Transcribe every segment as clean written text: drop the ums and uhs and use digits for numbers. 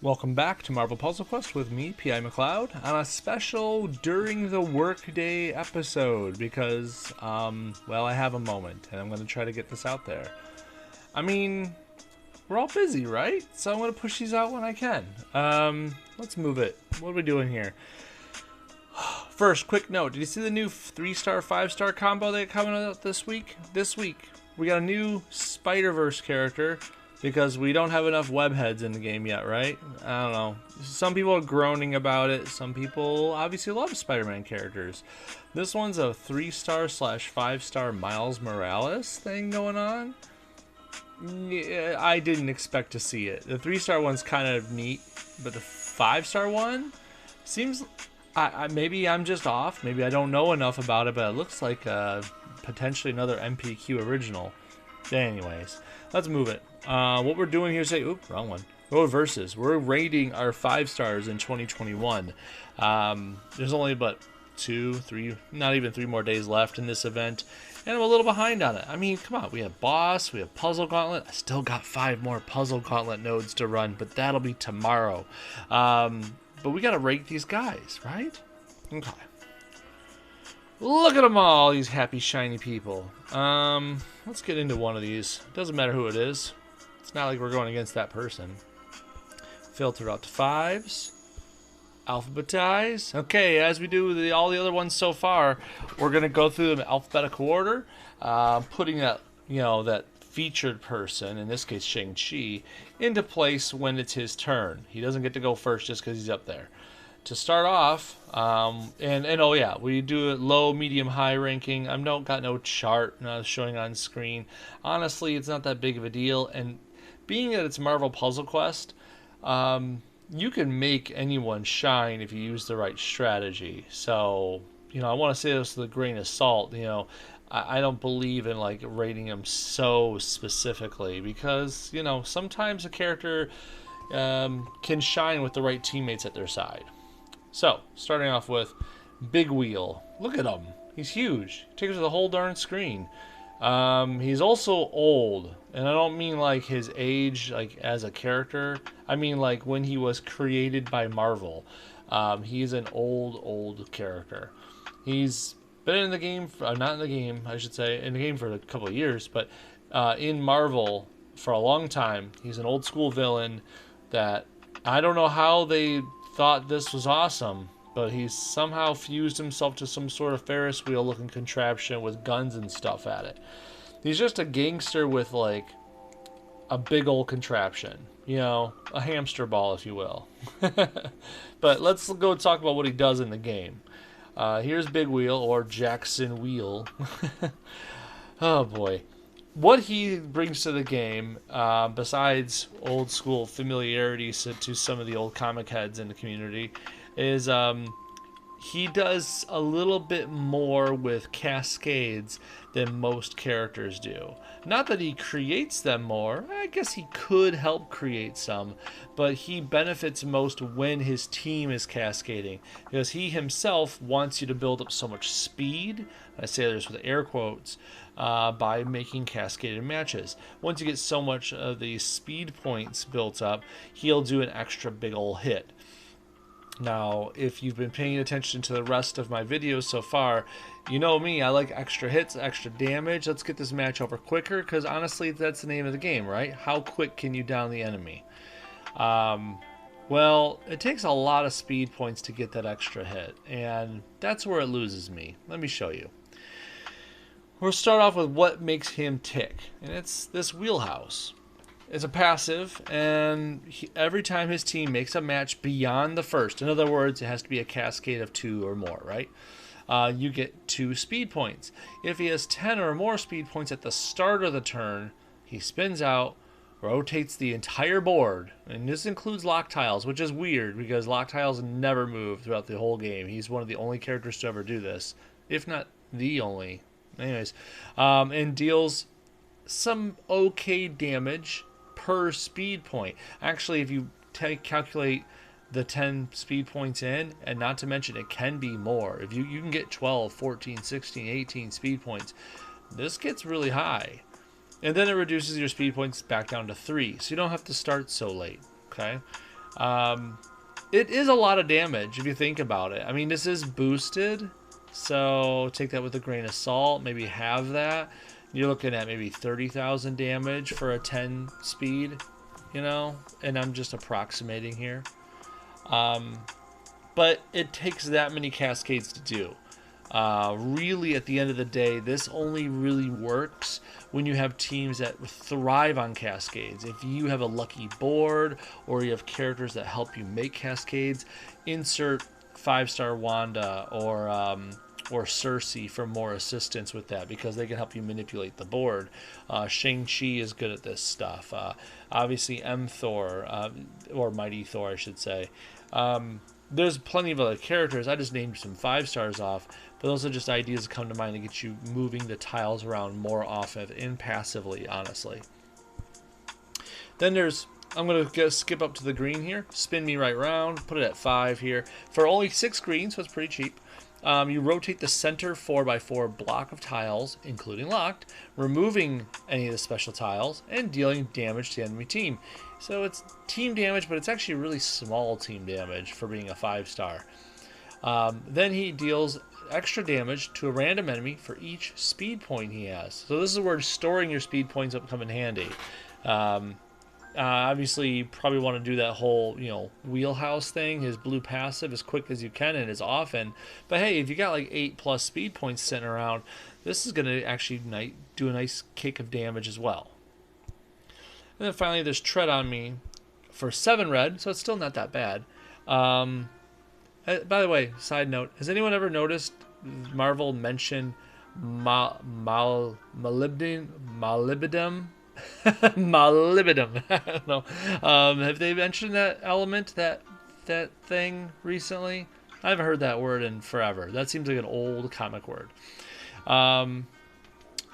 Welcome back to Marvel Puzzle Quest with me, P.I. McLeod, on a special During the Workday episode because, well, I have a moment and I'm going to try to get this out there. I mean, we're all busy, right? So I'm going to push these out when I can. Let's move it. What are we doing here? First, quick note. Did you see the new 3-star, 5-star combo that coming out this week? This week, we got a new Spider-Verse character because we don't have enough webheads in the game yet, right? I don't know. Some people are groaning about it. Some people obviously love Spider-Man characters. This one's a 3-star / 5-star Miles Morales thing going on. Yeah, I didn't expect to see it. The 3-star one's kind of neat, but the 5-star one seems... maybe I'm just off. Maybe I don't know enough about it, but it looks like potentially another MPQ original. Anyways, let's move it. What we're doing here is oop, wrong one. Go versus. We're rating our 5 stars in 2021. There's only about 2, 3, not even 3 more days left in this event, and I'm a little behind on it. I mean, come on, we have boss, we have puzzle gauntlet. I still got 5 more puzzle gauntlet nodes to run, but that'll be tomorrow. But we gotta rate these guys, right? Okay. Look at them all, these happy, shiny people. Let's get into one of these. Doesn't matter who it is. It's not like we're going against that person. Filter out to 5s. Alphabetize. Okay, as we do with all the other ones so far, we're gonna go through them in alphabetical order, putting that, that featured person, in this case Shang-Chi, into place when it's his turn. He doesn't get to go first just because he's up there. To start off, and oh yeah, we do it low, medium, high ranking. I've got no chart showing on screen. Honestly, it's not that big of a deal, and being that it's Marvel Puzzle Quest, you can make anyone shine if you use the right strategy. So, I want to say this with a grain of salt. I don't believe in rating them so specifically because sometimes a character can shine with the right teammates at their side. So, starting off with Big Wheel. Look at him. He's huge. He takes up the whole darn screen. He's also old. And I don't mean his age as a character. I mean when he was created by Marvel. He's an old character. He's been in the game, not in the game, I should say, in the game for a couple of years, but in Marvel for a long time. He's an old school villain that I don't know how they thought this was awesome, but he's somehow fused himself to some sort of Ferris wheel looking contraption with guns and stuff at it. He's just a gangster with a big old contraption, a hamster ball, if you will. But let's go talk about what he does in the game. Here's Big Wheel, or Jackson Wheel. Oh boy. What he brings to the game, besides old school familiarities to some of the old comic heads in the community, is he does a little bit more with cascades than most characters do. Not that he creates them more, I guess he could help create some, but he benefits most when his team is cascading, because he himself wants you to build up so much speed, I say this with air quotes, by making cascaded matches. Once you get so much of the speed points built up, he'll do an extra big ol' hit. Now, if you've been paying attention to the rest of my videos so far, you know me, I like extra hits, extra damage. Let's get this match over quicker, because honestly, that's the name of the game, right? How quick can you down the enemy? Well, it takes a lot of speed points to get that extra hit, and that's where it loses me. Let me show you. We'll start off with what makes him tick, and it's this wheelhouse. It's a passive, and every time his team makes a match beyond the first, in other words, it has to be a cascade of 2 or more, right? You get 2 speed points. If he has 10 or more speed points at the start of the turn, he spins out, rotates the entire board, and this includes lock tiles, which is weird because lock tiles never move throughout the whole game. He's one of the only characters to ever do this, if not the only. Anyways, and deals some okay damage per speed point. Actually, if you calculate the 10 speed points in, and not to mention it can be more. If you can get 12, 14, 16, 18 speed points, this gets really high. And then it reduces your speed points back down to 3, so you don't have to start so late, okay? It is a lot of damage if you think about it. I mean, this is boosted, so take that with a grain of salt. Maybe have that. You're looking at maybe 30,000 damage for a 10 speed, you know? And I'm just approximating here. But it takes that many cascades to do. Really, at the end of the day, this only really works when you have teams that thrive on cascades. If you have a lucky board or you have characters that help you make cascades, insert 5-star Wanda or Cersei for more assistance with that, because they can help you manipulate the board. Shang-Chi is good at this stuff. Obviously, M-Thor, or Mighty Thor, I should say. There's plenty of other characters. I just named some 5-stars off, but those are just ideas that come to mind to get you moving the tiles around more often and passively, honestly. Then I'm going to skip up to the green here, spin me right round, put it at 5 here. For only 6 green, so it's pretty cheap. You rotate the center 4x4 block of tiles, including locked, removing any of the special tiles, and dealing damage to the enemy team. So it's team damage, but it's actually really small team damage for being a 5-star. Then he deals extra damage to a random enemy for each speed point he has. So this is where storing your speed points up come in handy. Obviously, you probably want to do that whole, wheelhouse thing, his blue passive, as quick as you can and as often. But hey, if you got like 8+ speed points sitting around, this is going to actually do a nice kick of damage as well. And then finally, there's Tread on Me for 7 red, so it's still not that bad. By the way, side note, has anyone ever noticed Marvel mention molybdenum? Molybdenum. I don't know. Have they mentioned that element, that thing recently? I haven't heard that word in forever. That seems like an old comic word.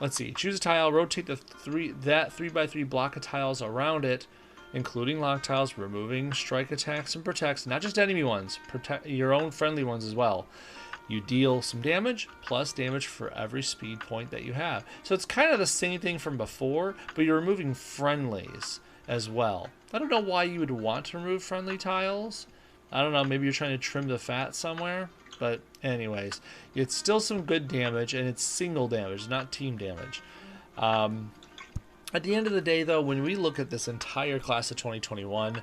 Let's see. Choose a tile. Rotate that 3x3 block of tiles around it, including lock tiles, removing strike attacks and protects. Not just enemy ones. Protect your own friendly ones as well. You deal some damage, plus damage for every speed point that you have. So it's kind of the same thing from before, but you're removing friendlies as well. I don't know why you would want to remove friendly tiles. I don't know, maybe you're trying to trim the fat somewhere. But anyways, it's still some good damage, and it's single damage, not team damage. At the end of the day, though, when we look at this entire class of 2021,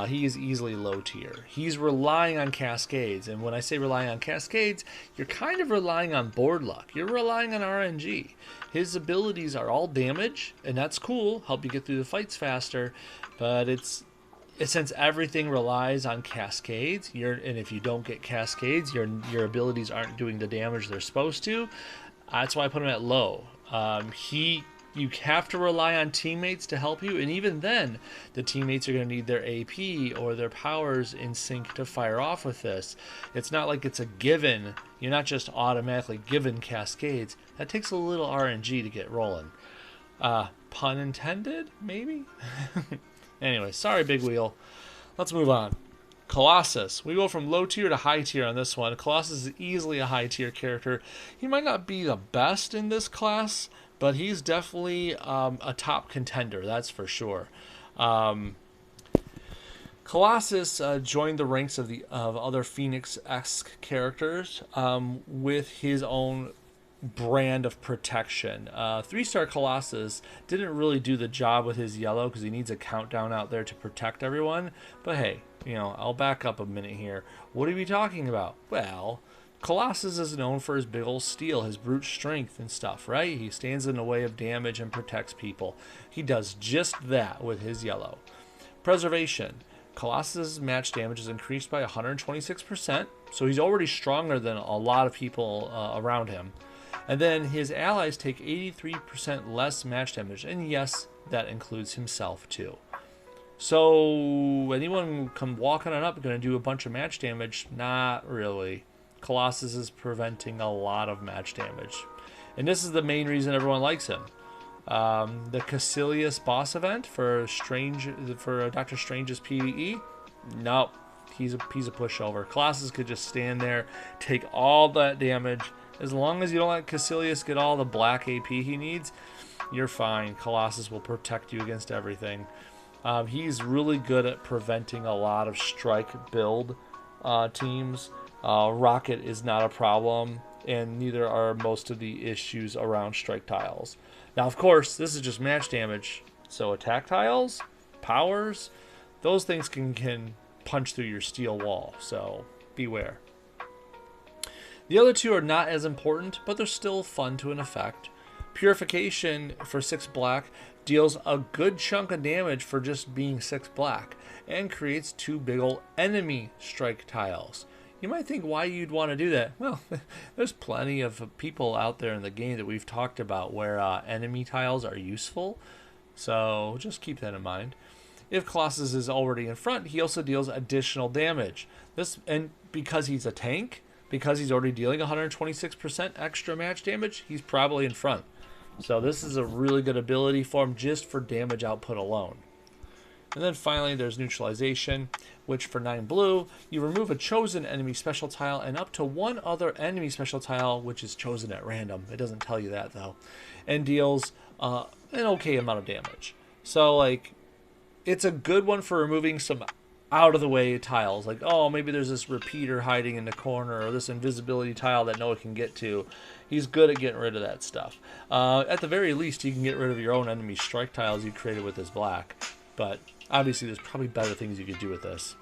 he is easily low tier. He's relying on cascades, and when I say relying on cascades, you're kind of relying on board luck. You're relying on RNG. His abilities are all damage, and that's cool, help you get through the fights faster, but since everything relies on cascades, and if you don't get cascades, your abilities aren't doing the damage they're supposed to. That's why I put him at low. You have to rely on teammates to help you, and even then, the teammates are going to need their AP or their powers in sync to fire off with this. It's not like it's a given. You're not just automatically given cascades. That takes a little RNG to get rolling. Pun intended, maybe? Anyway, sorry, Big Wheel. Let's move on. Colossus. We go from low tier to high tier on this one. Colossus is easily a high tier character. He might not be the best in this class, but he's definitely a top contender, that's for sure. Colossus joined the ranks of other Phoenix-esque characters with his own brand of protection. 3-star Colossus didn't really do the job with his yellow because he needs a countdown out there to protect everyone. But hey, I'll back up a minute here. What are we talking about? Well, Colossus is known for his big old steel, his brute strength and stuff, right? He stands in the way of damage and protects people. He does just that with his yellow. Preservation. Colossus' match damage is increased by 126%, so he's already stronger than a lot of people around him. And then his allies take 83% less match damage, and yes, that includes himself too. So anyone come walking on up going to do a bunch of match damage? Not really. Colossus is preventing a lot of match damage. And this is the main reason everyone likes him. The Caecilius boss event for Doctor Strange's PvE? Nope. He's a pushover. Colossus could just stand there, take all that damage. As long as you don't let Caecilius get all the black AP he needs, you're fine. Colossus will protect you against everything. He's really good at preventing a lot of strike build teams. Rocket is not a problem, and neither are most of the issues around strike tiles. Now, of course, this is just match damage, so attack tiles, powers, those things can punch through your steel wall, so beware. The other two are not as important, but they're still fun to an effect. Purification for 6 black deals a good chunk of damage for just being 6 black, and creates 2 big ol' enemy strike tiles. You might think why you'd want to do that. Well, there's plenty of people out there in the game that we've talked about where enemy tiles are useful, so just keep that in mind. If Colossus is already in front, he also deals additional damage. And because he's a tank, because he's already dealing 126% extra match damage, he's probably in front. So this is a really good ability for him just for damage output alone. And then finally there's neutralization, which for 9 blue, you remove a chosen enemy special tile and up to 1 other enemy special tile, which is chosen at random. It doesn't tell you that though. And deals an okay amount of damage. So like, it's a good one for removing some out of the way tiles. Like, oh, maybe there's this repeater hiding in the corner or this invisibility tile that no one can get to. He's good at getting rid of that stuff. At the very least, you can get rid of your own enemy strike tiles you created with this black. But obviously, there's probably better things you could do with this.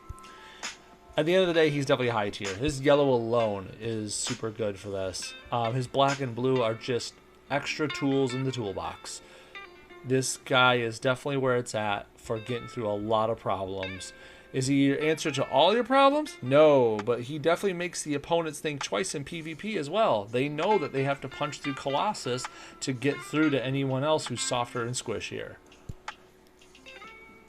At the end of the day, he's definitely high tier. His yellow alone is super good for this. His black and blue are just extra tools in the toolbox. This guy is definitely where it's at for getting through a lot of problems. Is he your answer to all your problems? No, but he definitely makes the opponents think twice in PvP as well. They know that they have to punch through Colossus to get through to anyone else who's softer and squishier.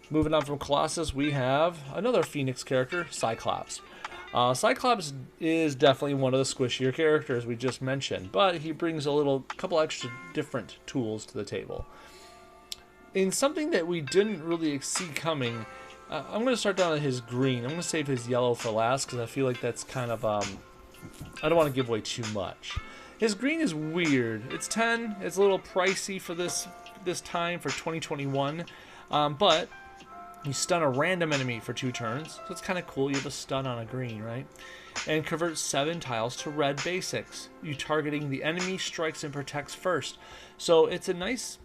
Moving on from Colossus, we have another Phoenix character, Cyclops. Cyclops is definitely one of the squishier characters we just mentioned, but he brings a couple extra different tools to the table. In something that we didn't really see coming, I'm going to start down at his green. I'm going to save his yellow for last because I feel like that's kind of, I don't want to give away too much. His green is weird. It's 10. It's a little pricey for this time for 2021, but you stun a random enemy for 2 turns, so it's kind of cool. You have a stun on a green, right? And convert 7 tiles to red basics. You targeting the enemy, strikes, and protects first. So it's a nice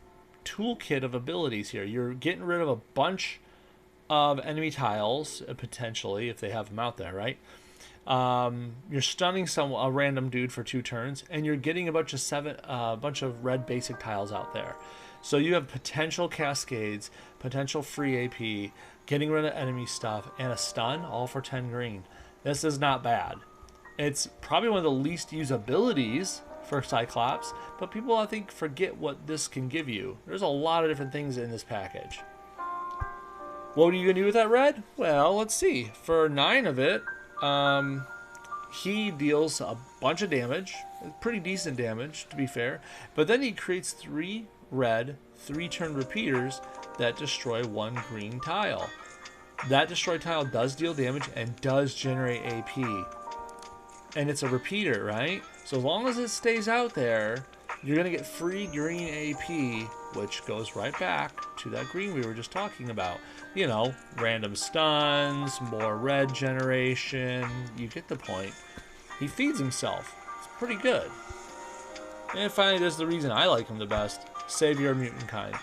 toolkit of abilities here. You're getting rid of a bunch of enemy tiles, potentially, if they have them out there, right? You're stunning a random dude for 2 turns, and you're getting a bunch of red basic tiles out there. So you have potential cascades, potential free AP, getting rid of enemy stuff, and a stun, all for 10 green. This is not bad. It's probably one of the least used abilities for Cyclops, but people, I think, forget what this can give you. There's a lot of different things in this package. What are you going to do with that red? Well, let's see. For 9 of it, he deals a bunch of damage. Pretty decent damage, to be fair. But then he creates 3 red, 3-turn repeaters that destroy 1 green tile. That destroy tile does deal damage and does generate AP. And it's a repeater, right? So as long as it stays out there, you're going to get free green AP, which goes right back to that green we were just talking about. You know, random stuns, more red generation. You get the point. He feeds himself. It's pretty good. And finally, there's the reason I like him the best. Savior of Mutant Kind.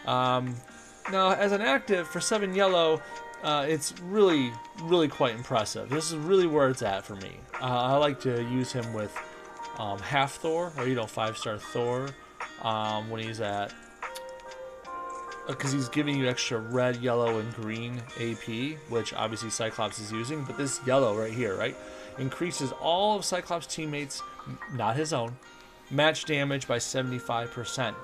Now, as an active, for 7 yellow, it's really, really quite impressive. This is really where it's at for me. I like to use him with half Thor, or 5-star Thor, when he's at, because he's giving you extra red, yellow, and green AP, which obviously Cyclops is using, but this yellow right here, right, increases all of Cyclops' teammates, not his own, match damage by 75%.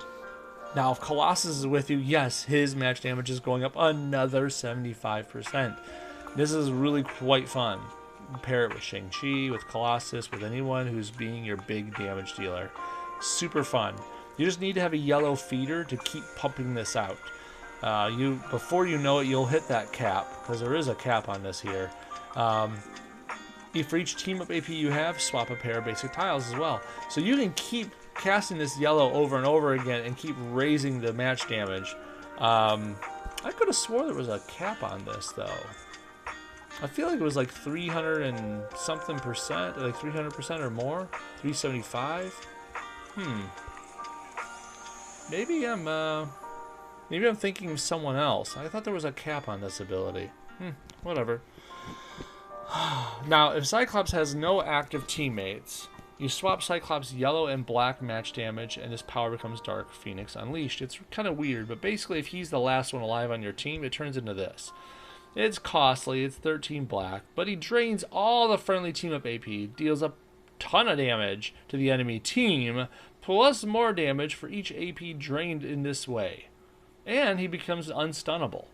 Now, if Colossus is with you, yes, his match damage is going up another 75%. This is really quite fun. Pair it with Shang-Chi, with Colossus, with anyone who's being your big damage dealer. Super fun. You just need to have a yellow feeder to keep pumping this out. Before you know it, you'll hit that cap, because there is a cap on this here. For each team up AP you have, swap a pair of basic tiles as well. So you can keep casting this yellow over and over again and keep raising the match damage. I could have swore there was a cap on this, though. I feel like it was like 300 and something percent, like 300% or more, 375. Maybe I'm thinking of someone else. I thought there was a cap on this ability. Whatever. Now, if Cyclops has no active teammates, you swap Cyclops' yellow and black match damage, and his power becomes Dark Phoenix Unleashed. It's kind of weird, but basically, if he's the last one alive on your team, it turns into this. It's costly, it's 13 black, but he drains all the friendly team-up AP, deals a ton of damage to the enemy team, plus more damage for each AP drained in this way. And he becomes unstunnable.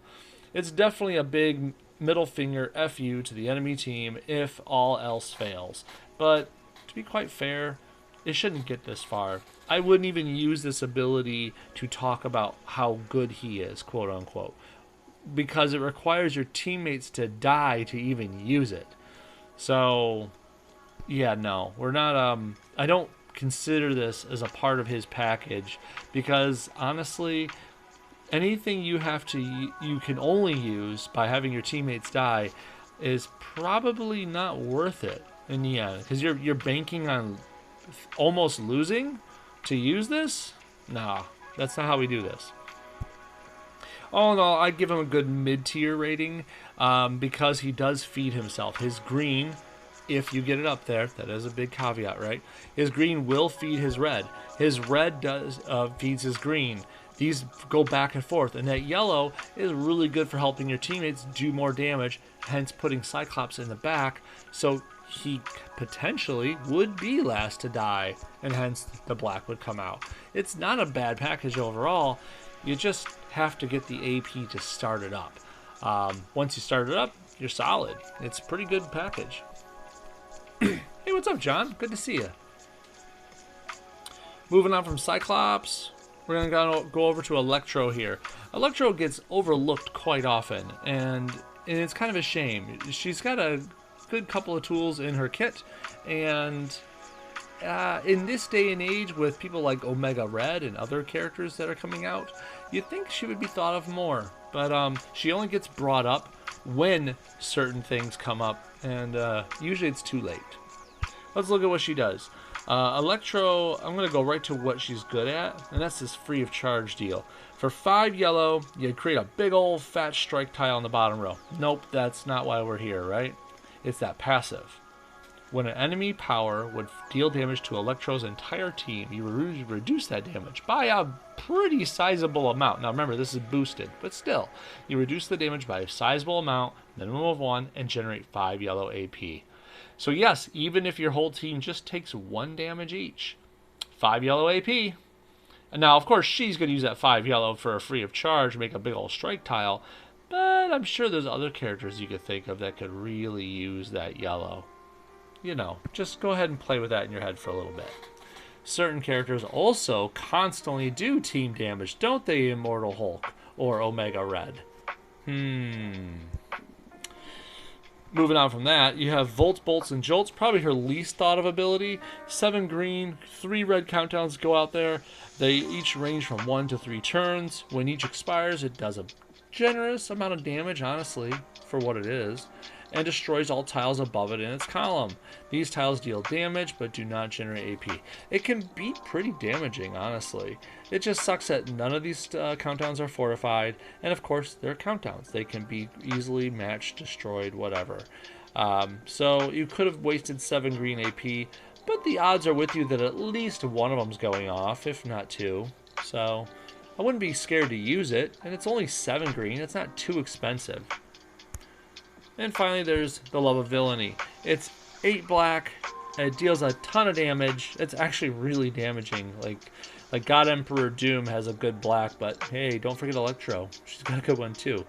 It's definitely a big middle finger FU to the enemy team if all else fails. But to be quite fair, it shouldn't get this far. I wouldn't even use this ability to talk about how good he is, quote unquote, because it requires your teammates to die to even use it. So, yeah, no, we're not, I don't consider this as a part of his package because honestly, anything you can only use by having your teammates die is probably not worth it in the end, because you're banking on almost losing to use this. Nah, that's not how we do this. All in all, I'd give him a good mid-tier rating because he does feed himself. His green, if you get it up there, that is a big caveat, right? His green will feed his red. His red feeds his green. These go back and forth, and that yellow is really good for helping your teammates do more damage, hence putting Cyclops in the back, so he potentially would be last to die, and hence the black would come out. It's not a bad package overall. You just have to get the AP to start it up. Once you start it up, you're solid. It's a pretty good package. Hey, what's up, John? Good to see you. Moving on from Cyclops, we're going to go over to Electro here. Electro gets overlooked quite often, and it's kind of a shame. She's got a good couple of tools in her kit, and in this day and age with people like Omega Red and other characters that are coming out, you'd think she would be thought of more, but she only gets brought up when certain things come up, and usually it's too late. Let's look at what she does. Electro, I'm going to go right to what she's good at, and that's this free of charge deal. For 5 yellow, you create a big old fat strike tile in the bottom row. Nope, that's not why we're here, right? It's that passive. When an enemy power would deal damage to Electro's entire team, you reduce that damage by a pretty sizable amount. Now remember, this is boosted, but still, you reduce the damage by a sizable amount, minimum of 1, and generate 5 yellow AP. So yes, even if your whole team just takes 1 damage each, 5 yellow AP. And now, of course, she's going to use that 5 yellow for a free of charge, make a big old strike tile, but I'm sure there's other characters you could think of that could really use that yellow. You know, just go ahead and play with that in your head for a little bit. Certain characters also constantly do team damage, don't they, Immortal Hulk or Omega Red? Moving on from that, you have Volts, Bolts, and Jolts, probably her least thought of ability. 7 green, 3 red countdowns go out there. They each range from 1 to 3 turns. When each expires, it does a generous amount of damage, honestly, for what it is, and destroys all tiles above it in its column. These tiles deal damage, but do not generate AP. It can be pretty damaging, honestly. It just sucks that none of these countdowns are fortified, and of course, they're countdowns. They can be easily matched, destroyed, whatever. So you could have wasted 7 green AP, but the odds are with you that at least one of them's going off, if not 2. So I wouldn't be scared to use it, and it's only 7 green. It's not too expensive. And finally, there's the Love of Villainy. It's 8 black. It deals a ton of damage. It's actually really damaging. Like God Emperor Doom has a good black, but hey, don't forget Electro. She's got a good one too.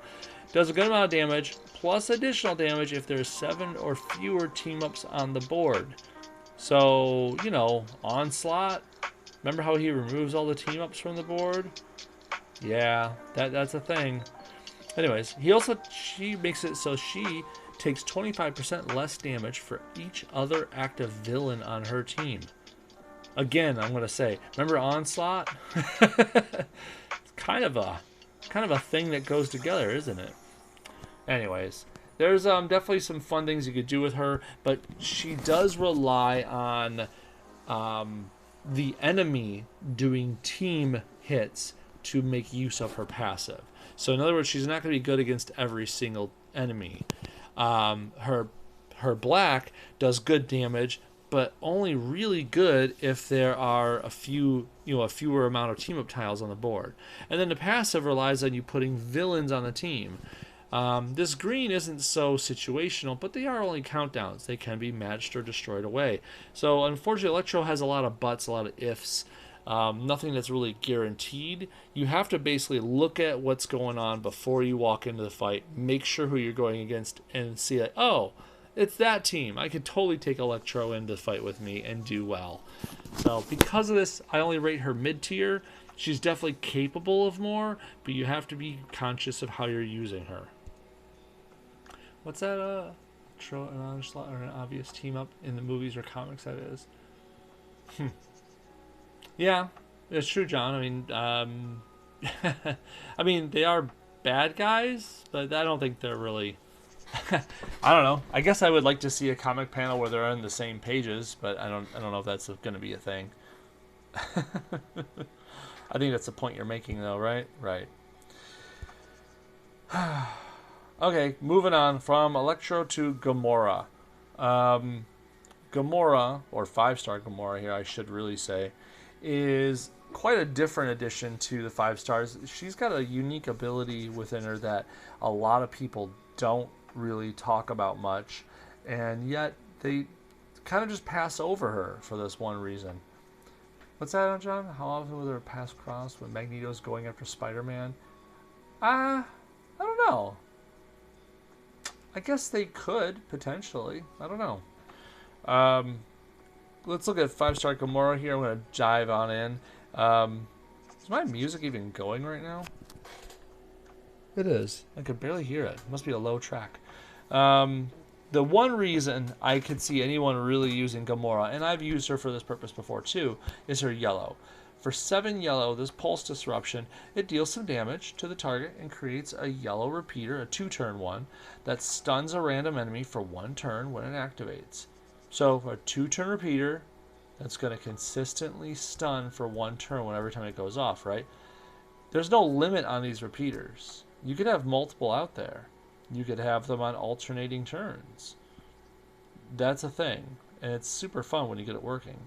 Does a good amount of damage, plus additional damage if there's 7 or fewer team-ups on the board. So, you know, Onslaught. Remember how he removes all the team-ups from the board? Yeah, that's a thing. Anyways, she makes it so she takes 25% less damage for each other active villain on her team. Again, I'm going to say, remember Onslaught? It's kind of a kind of a thing that goes together, isn't it? Anyways, there's definitely some fun things you could do with her, but she does rely on the enemy doing team hits to make use of her passive. So in other words, she's not going to be good against every single enemy. Her black does good damage, but only really good if there are a fewer amount of team up tiles on the board. And then the passive relies on you putting villains on the team. This green isn't so situational, but they are only countdowns. They can be matched or destroyed away. So unfortunately, Electro has a lot of buts, a lot of ifs. Nothing that's really guaranteed. You have to basically look at what's going on before you walk into the fight. Make sure who you're going against and see like, oh, it's that team. I could totally take Electro into the fight with me and do well. So because of this, I only rate her mid-tier. She's definitely capable of more, but you have to be conscious of how you're using her. What's that? An onslaught or an obvious team up in the movies or comics? That is. Yeah, it's true, John. I mean, I mean they are bad guys, but I don't think they're really. I don't know. I guess I would like to see a comic panel where they're on the same pages, but I don't know if that's going to be a thing. I think that's the point you're making, though, right? Right. Okay, moving on from Electro to Gamora. Gamora, or 5-star Gamora here, I should really say, is quite a different addition to the 5 stars. She's got a unique ability within her that a lot of people don't really talk about much, and yet they kind of just pass over her for this one reason. What's that, John? How often will there pass cross when Magneto's going after Spider-Man? I don't know. I guess they could, potentially. I don't know. Let's look at 5-star Gamora here. I'm going to dive on in. Is my music even going right now? It is. I could barely hear it. It must be a low track. The one reason I could see anyone really using Gamora, and I've used her for this purpose before too, is her yellow. For 7 yellow, this Pulse Disruption, it deals some damage to the target and creates a yellow repeater, a 2-turn one, that stuns a random enemy for 1 turn when it activates. So a 2-turn repeater that's going to consistently stun for 1 turn every time it goes off, right? There's no limit on these repeaters. You could have multiple out there. You could have them on alternating turns. That's a thing, and it's super fun when you get it working.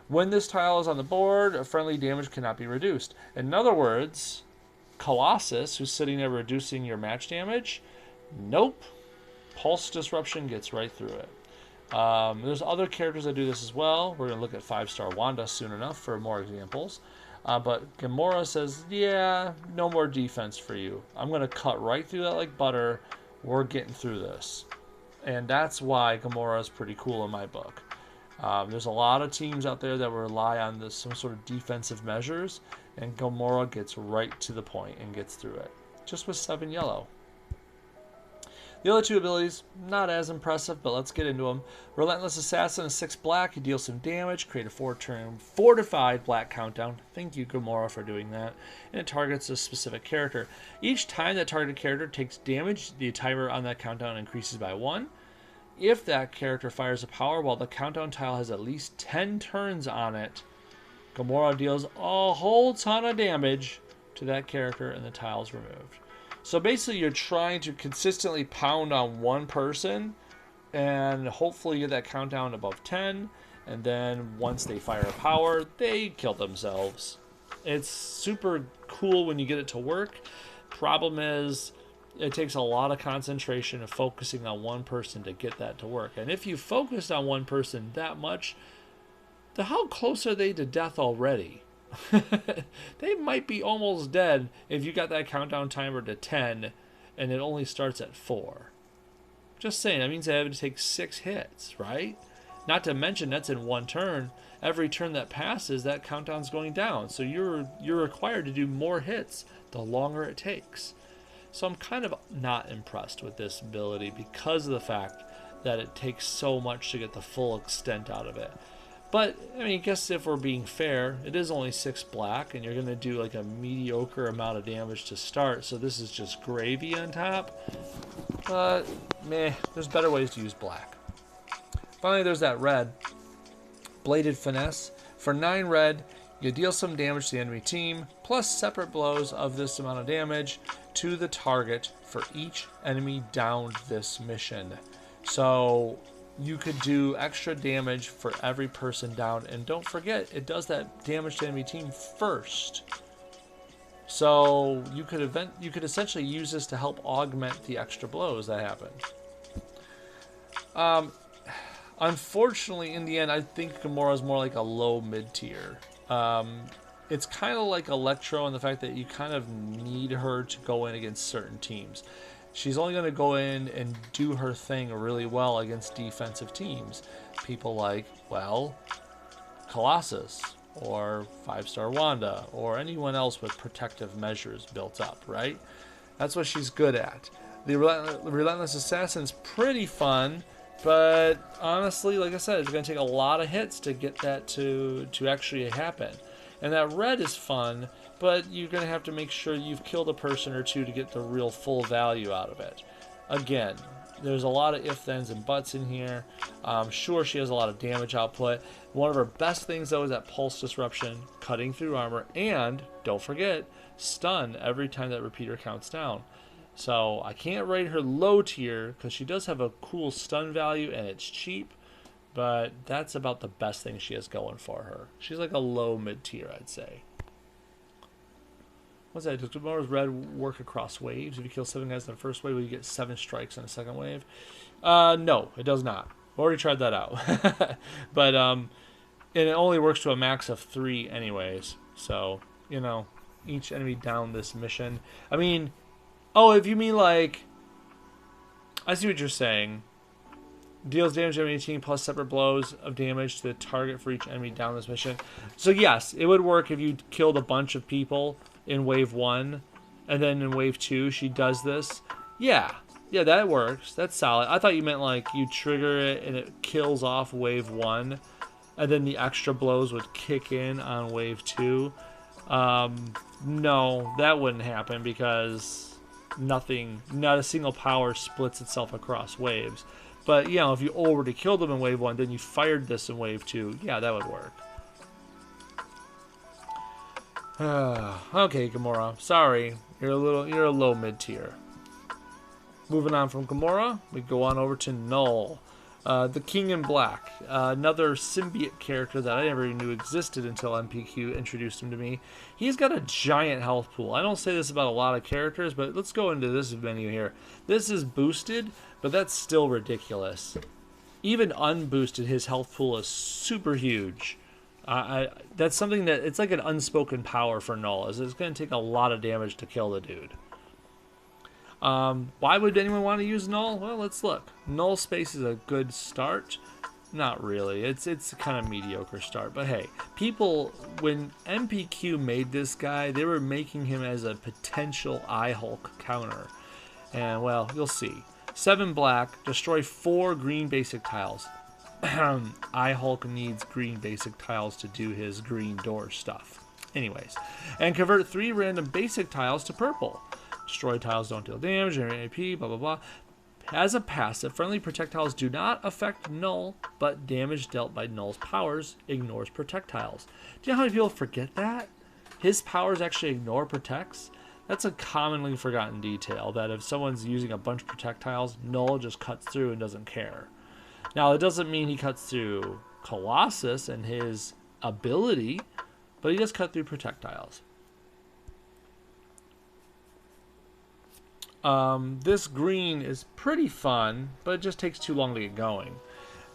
When this tile is on the board, friendly damage cannot be reduced. In other words, Colossus, who's sitting there reducing your match damage, nope. Pulse Disruption gets right through it. There's other characters that do this as well. We're going to look at 5-star Wanda soon enough for more examples. But Gamora says, yeah, no more defense for you. I'm going to cut right through that like butter. We're getting through this. And that's why Gamora is pretty cool in my book. There's a lot of teams out there that rely on some sort of defensive measures, and Gamora gets right to the point and gets through it. Just with 7 yellow. The other 2 abilities, not as impressive, but let's get into them. Relentless Assassin is 6 black. You deal some damage, create a 4-turn fortified black countdown. Thank you, Gamora, for doing that. And it targets a specific character. Each time that targeted character takes damage, the timer on that countdown increases by 1. If that character fires a power while the countdown tile has at least 10 turns on it, Gamora deals a whole ton of damage to that character and the tile is removed. So basically you're trying to consistently pound on one person and hopefully get that countdown above 10, and then once they fire a power, they kill themselves. It's super cool when you get it to work. Problem is, it takes a lot of concentration of focusing on one person to get that to work. And if you focused on one person that much, how close are they to death already? They might be almost dead if you got that countdown timer to 10 and it only starts at 4. Just saying, that means they have to take 6 hits, right? Not to mention that's in 1 turn. Every turn that passes, that countdown's going down. So you're required to do more hits the longer it takes. So I'm kind of not impressed with this ability because of the fact that it takes so much to get the full extent out of it. But, I mean, I guess if we're being fair, it is only 6 black, and you're going to do like a mediocre amount of damage to start, so this is just gravy on top. But, meh, there's better ways to use black. Finally, there's that red. Bladed Finesse. For 9 red, you deal some damage to the enemy team, plus separate blows of this amount of damage to the target for each enemy downed this mission. So you could do extra damage for every person down, and don't forget, it does that damage to enemy team first. So you could essentially use this to help augment the extra blows that happen. Unfortunately, in the end, I think Gamora is more like a low mid-tier. It's kind of like Electro in the fact that you kind of need her to go in against certain teams. She's only going to go in and do her thing really well against defensive teams. People like, well, Colossus, or 5-star Wanda, or anyone else with protective measures built up, right? That's what she's good at. The Relentless Assassin's pretty fun, but honestly, like I said, it's going to take a lot of hits to get that to actually happen. And that red is fun, but you're going to have to make sure you've killed a person or two to get the real full value out of it. Again, there's a lot of ifs, thens, and buts in here. Sure, she has a lot of damage output. One of her best things, though, is that Pulse Disruption, cutting through armor, and, don't forget, stun every time that repeater counts down. So I can't rate her low tier because she does have a cool stun value and it's cheap, but that's about the best thing she has going for her. She's like a low mid tier, I'd say. What's that? Does Gamora's red work across waves? If you kill 7 guys in the first wave, will you get 7 strikes in the second wave? No, it does not. We already tried that out. But and it only works to a max of 3 anyways. So, you know, each enemy down this mission. I mean, oh, if you mean like, I see what you're saying. Deals damage to enemy team plus separate blows of damage to the target for each enemy down this mission. So yes, it would work if you killed a bunch of people in wave 1, and then in wave 2 she does this. Yeah, that works. That's solid. I thought you meant like you trigger it and it kills off wave 1, and then the extra blows would kick in on wave 2. No, that wouldn't happen because not a single power splits itself across waves. But, you know, if you already killed them in wave 1, then you fired this in wave 2, yeah, that would work. Okay, Gamora. Sorry. You're a low mid-tier. Moving on from Gamora, we go on over to Null. The King in Black. Another symbiote character that I never even knew existed until MPQ introduced him to me. He's got a giant health pool. I don't say this about a lot of characters, but let's go into this menu here. This is boosted, but that's still ridiculous. Even unboosted, his health pool is super huge. That's something that, it's like an unspoken power for Null, is it's going to take a lot of damage to kill the dude. Why would anyone want to use Null? Well, let's look. Null space is a good start. Not really. It's kind of mediocre start. But hey, people, when MPQ made this guy, they were making him as a potential Eye-Hulk counter. And, well, you'll see. 7 black, destroy 4 green basic tiles. Eye-Hulk needs green basic tiles to do his green door stuff. Anyways. And convert 3 random basic tiles to purple. Destroy tiles don't deal damage, generate AP, blah blah blah. As a passive, friendly projectiles do not affect Null, but damage dealt by Null's powers ignores projectiles. Do you know how many people forget that? His powers actually ignore protects? That's a commonly forgotten detail, that if someone's using a bunch of projectiles, Null just cuts through and doesn't care. Now, it doesn't mean he cuts through Colossus and his ability, but he does cut through projectiles. This green is pretty fun, but it just takes too long to get going.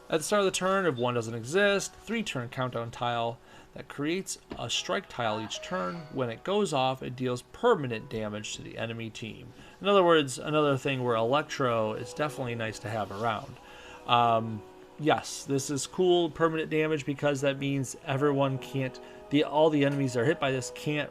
At the start of the turn, if 1 doesn't exist, 3-turn countdown tile that creates a strike tile each turn. When it goes off, it deals permanent damage to the enemy team. In other words, another thing where Electro is definitely nice to have around. Yes, this is cool, permanent damage, because that means everyone can't, all the enemies that are hit by this can't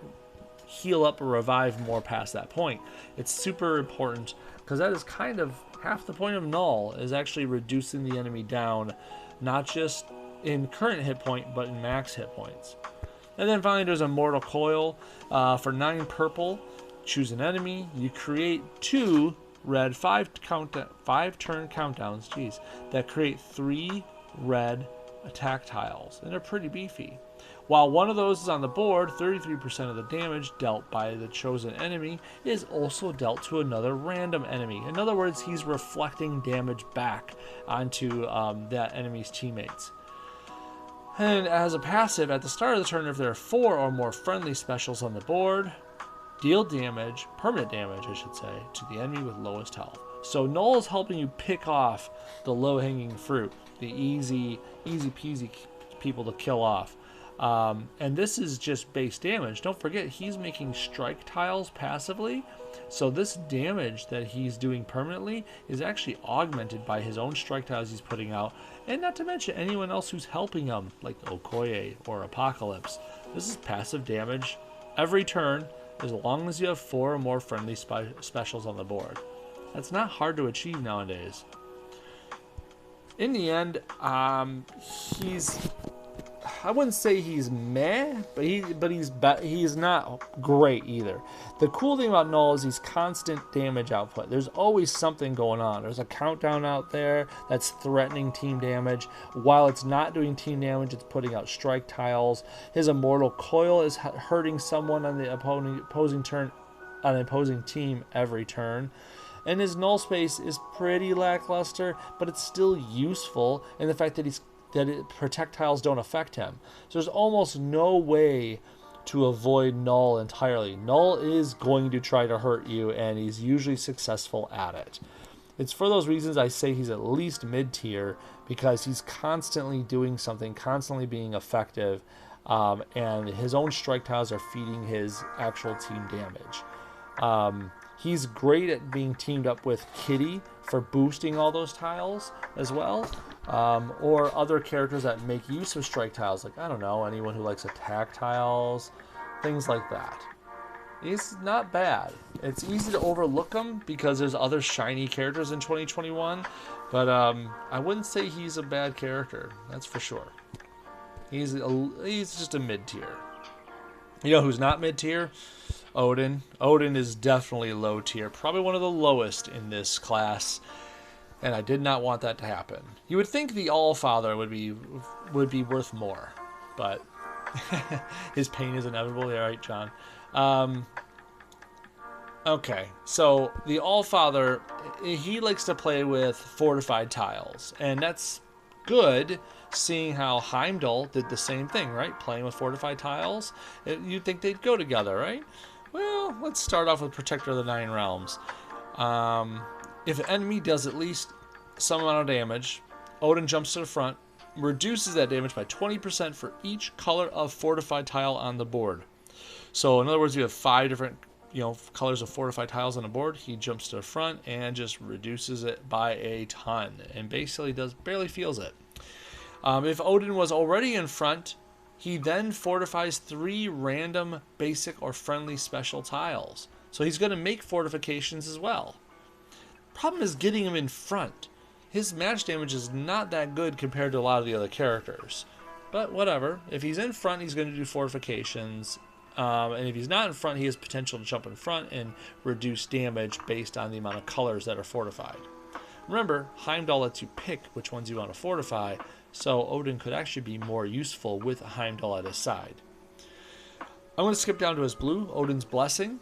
heal up or revive more past that point. It's super important because that is kind of half the point of Null, is actually reducing the enemy down, not just in current hit point, but in max hit points. And then finally, there's a Mortal Coil. For 9 purple, choose an enemy. You create 2 red 5-turn countdowns, jeez, that create 3 red attack tiles, and they're pretty beefy. While one of those is on the board, 33% of the damage dealt by the chosen enemy is also dealt to another random enemy. In other words, he's reflecting damage back onto that enemy's teammates. And as a passive, at the start of the turn, if there are 4 or more friendly specials on the board, deal damage, permanent damage I should say, to the enemy with lowest health. So Null is helping you pick off the low-hanging fruit, the easy peasy people to kill off. And this is just base damage. Don't forget, he's making strike tiles passively, so this damage that he's doing permanently is actually augmented by his own strike tiles he's putting out, and not to mention anyone else who's helping him, like Okoye or Apocalypse. This is passive damage every turn, as long as you have 4 or more friendly specials on the board. That's not hard to achieve nowadays. In the end, I wouldn't say he's meh, but he's not great either. The cool thing about Null is he's constant damage output. There's always something going on. There's a countdown out there that's threatening team damage. While it's not doing team damage, it's putting out strike tiles. His Immortal Coil is hurting someone on the opposing turn, on an opposing team every turn. And his null space is pretty lackluster, but it's still useful in the fact that projectiles don't affect him. So there's almost no way to avoid Null entirely. Null is going to try to hurt you, and he's usually successful at it. It's for those reasons I say he's at least mid-tier, because he's constantly doing something, constantly being effective, and his own strike tiles are feeding his actual team damage. He's great at being teamed up with Kitty for boosting all those tiles as well, or other characters that make use of strike tiles, like, I don't know, anyone who likes attack tiles, things like that. He's not bad. It's easy to overlook him because there's other shiny characters in 2021, but I wouldn't say he's a bad character, that's for sure. He's just a mid-tier. You know who's not mid-tier? Odin. Odin is definitely low tier, probably one of the lowest in this class, and I did not want that to happen. You would think the Allfather would be worth more, but his pain is inevitable. Yeah, right, John. Okay, so the Allfather, he likes to play with fortified tiles, and that's good, seeing how Heimdall did the same thing, right? Playing with fortified tiles. You'd think they'd go together, right? Well, let's start off with Protector of the Nine Realms. If an enemy does at least some amount of damage, Odin jumps to the front, reduces that damage by 20% for each color of fortified tile on the board. So in other words, you have 5 different colors of fortified tiles on the board. He jumps to the front and just reduces it by a ton, and basically barely feels it. If Odin was already in front, he then fortifies 3 random basic or friendly special tiles. So he's going to make fortifications as well. Problem is getting him in front. His match damage is not that good compared to a lot of the other characters. But whatever. If he's in front, he's going to do fortifications. And if he's not in front, he has potential to jump in front and reduce damage based on the amount of colors that are fortified. Remember, Heimdall lets you pick which ones you want to fortify, so Odin could actually be more useful with Heimdall at his side. I'm going to skip down to his blue, Odin's Blessing.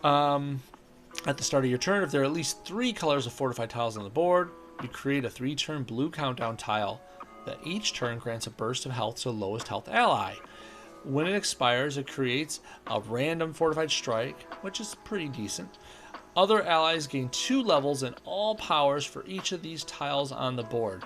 At the start of your turn, if there are at least 3 colors of fortified tiles on the board, you create a 3-turn blue countdown tile that each turn grants a burst of health to the lowest health ally. When it expires, it creates a random fortified strike, which is pretty decent. Other allies gain 2 levels and all powers for each of these tiles on the board.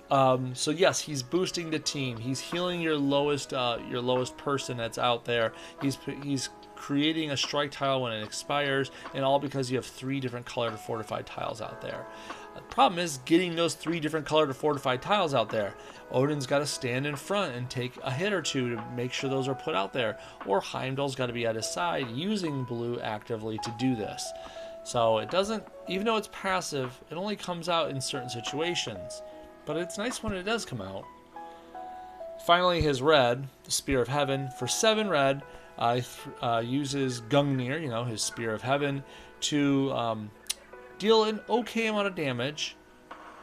So yes, he's boosting the team. He's healing your lowest person that's out there. He's creating a strike tile when it expires, and all because you have 3 different colored fortified tiles out there. The problem is getting those 3 different colored fortified tiles out there. Odin's got to stand in front and take a hit or 2 to make sure those are put out there, or Heimdall's got to be at his side using blue actively to do this. So it doesn't, even though it's passive, it only comes out in certain situations. But it's nice when it does come out. Finally, his red, the Spear of Heaven, for 7 red, uses Gungnir, his Spear of Heaven, to deal an okay amount of damage.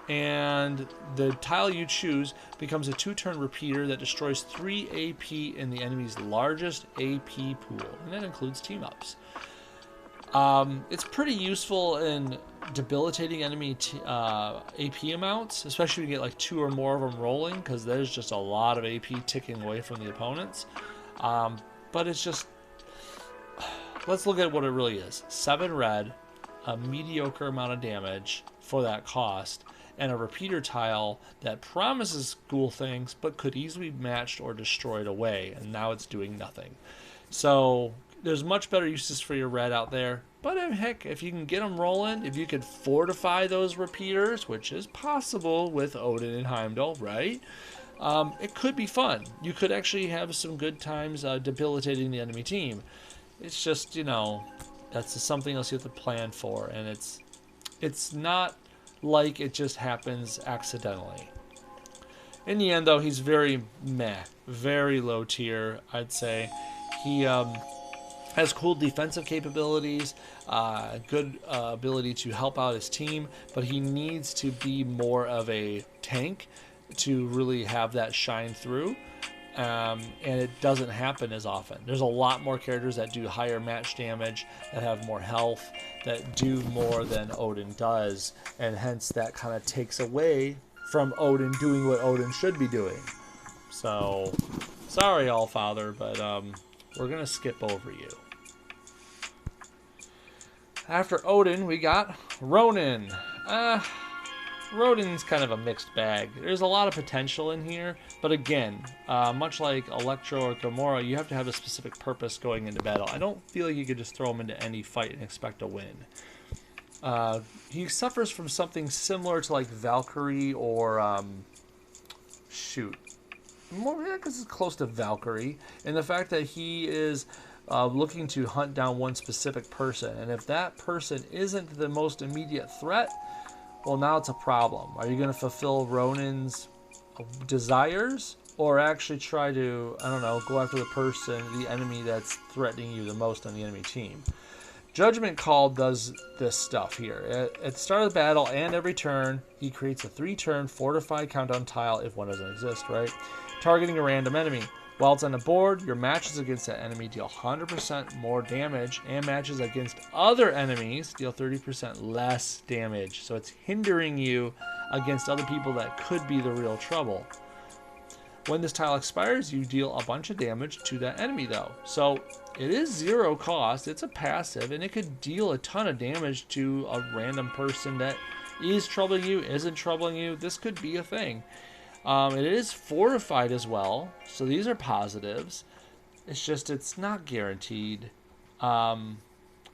And the tile you choose becomes a 2-turn repeater that destroys 3 AP in the enemy's largest AP pool. And that includes team-ups. It's pretty useful in debilitating enemy AP amounts, especially when you get like 2 or more of them rolling, because there's just a lot of AP ticking away from the opponents. But it's just... Let's look at what it really is. 7 red, a mediocre amount of damage for that cost, and a repeater tile that promises cool things but could easily be matched or destroyed away, and now it's doing nothing. So there's much better uses for your red out there, but heck, if you can get them rolling, if you could fortify those repeaters, which is possible with Odin and Heimdall, right? It could be fun. You could actually have some good times debilitating the enemy team. It's just, that's just something else you have to plan for, and it's not like it just happens accidentally. In the end, though, he's very meh, very low tier, I'd say. He has cool defensive capabilities, good ability to help out his team, but he needs to be more of a tank to really have that shine through. And it doesn't happen as often. There's a lot more characters that do higher match damage, that have more health, that do more than Odin does, and hence that kind of takes away from Odin doing what Odin should be doing. So, sorry, Allfather, but we're going to skip over you. After Odin, we got Ronin. Ronin's kind of a mixed bag. There's a lot of potential in here, but again, much like Electro or Gamora, you have to have a specific purpose going into battle. I don't feel like you could just throw him into any fight and expect a win. He suffers from something similar to like Valkyrie or because it's close to Valkyrie, and the fact that he is looking to hunt down one specific person, and if that person isn't the most immediate threat, well, now it's a problem. Are you going to fulfill Ronin's desires, or actually try to, go after the enemy that's threatening you the most on the enemy team? Judgment Call does this stuff here. At the start of the battle and every turn, he creates a 3-turn fortified countdown tile, if one doesn't exist, right? Targeting a random enemy. While it's on the board, your matches against that enemy deal 100% more damage, and matches against other enemies deal 30% less damage. So it's hindering you against other people that could be the real trouble. When this tile expires, you deal a bunch of damage to that enemy, though. So it is 0 cost, it's a passive, and it could deal a ton of damage to a random person that is troubling you, isn't troubling you. This could be a thing. It is fortified as well, so these are positives. It's just, it's not guaranteed.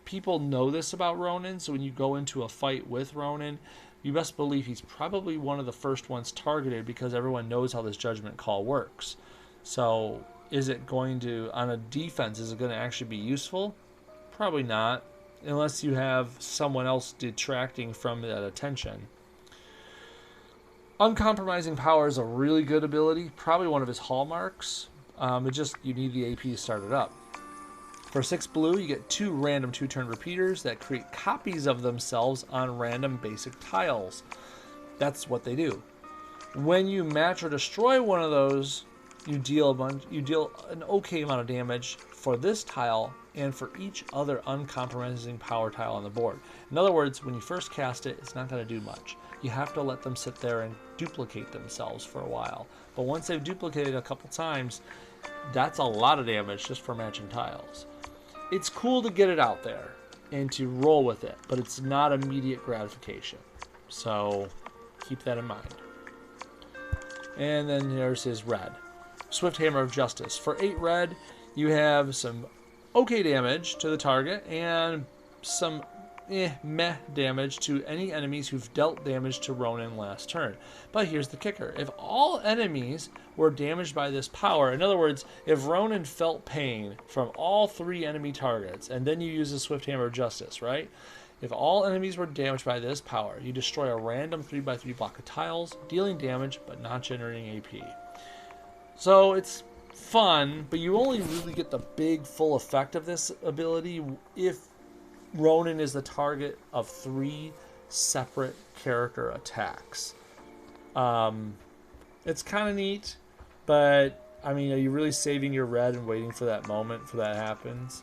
People know this about Ronin, so when you go into a fight with Ronin, you best believe he's probably one of the first ones targeted, because everyone knows how this Judgment Call works. So is it going to, on a defense, is it going to actually be useful? Probably not, unless you have someone else detracting from that attention. Uncompromising Power is a really good ability, probably one of his hallmarks. You need the AP to start it up. For 6 blue, you get 2 random 2-turn repeaters that create copies of themselves on random basic tiles. That's what they do. When you match or destroy one of those, you deal an okay amount of damage for this tile and for each other uncompromising power tile on the board. In other words, when you first cast it, it's not going to do much. You have to let them sit there and duplicate themselves for a while. But once they've duplicated a couple times, that's a lot of damage just for matching tiles. It's cool to get it out there and to roll with it, but it's not immediate gratification. So keep that in mind. And then there's his red. Swift Hammer of Justice. For 8 red, you have some okay damage to the target and some meh damage to any enemies who've dealt damage to Ronin last turn. But here's the kicker. If all enemies were damaged by this power, in other words, if Ronin felt pain from all 3 enemy targets, and then you use the Swift Hammer of Justice, right? If all enemies were damaged by this power, you destroy a random 3x3 block of tiles, dealing damage but not generating AP. So it's fun, but you only really get the big full effect of this ability if Ronin is the target of 3 separate character attacks. It's kind of neat, but I mean, are you really saving your red and waiting for that moment for that happens?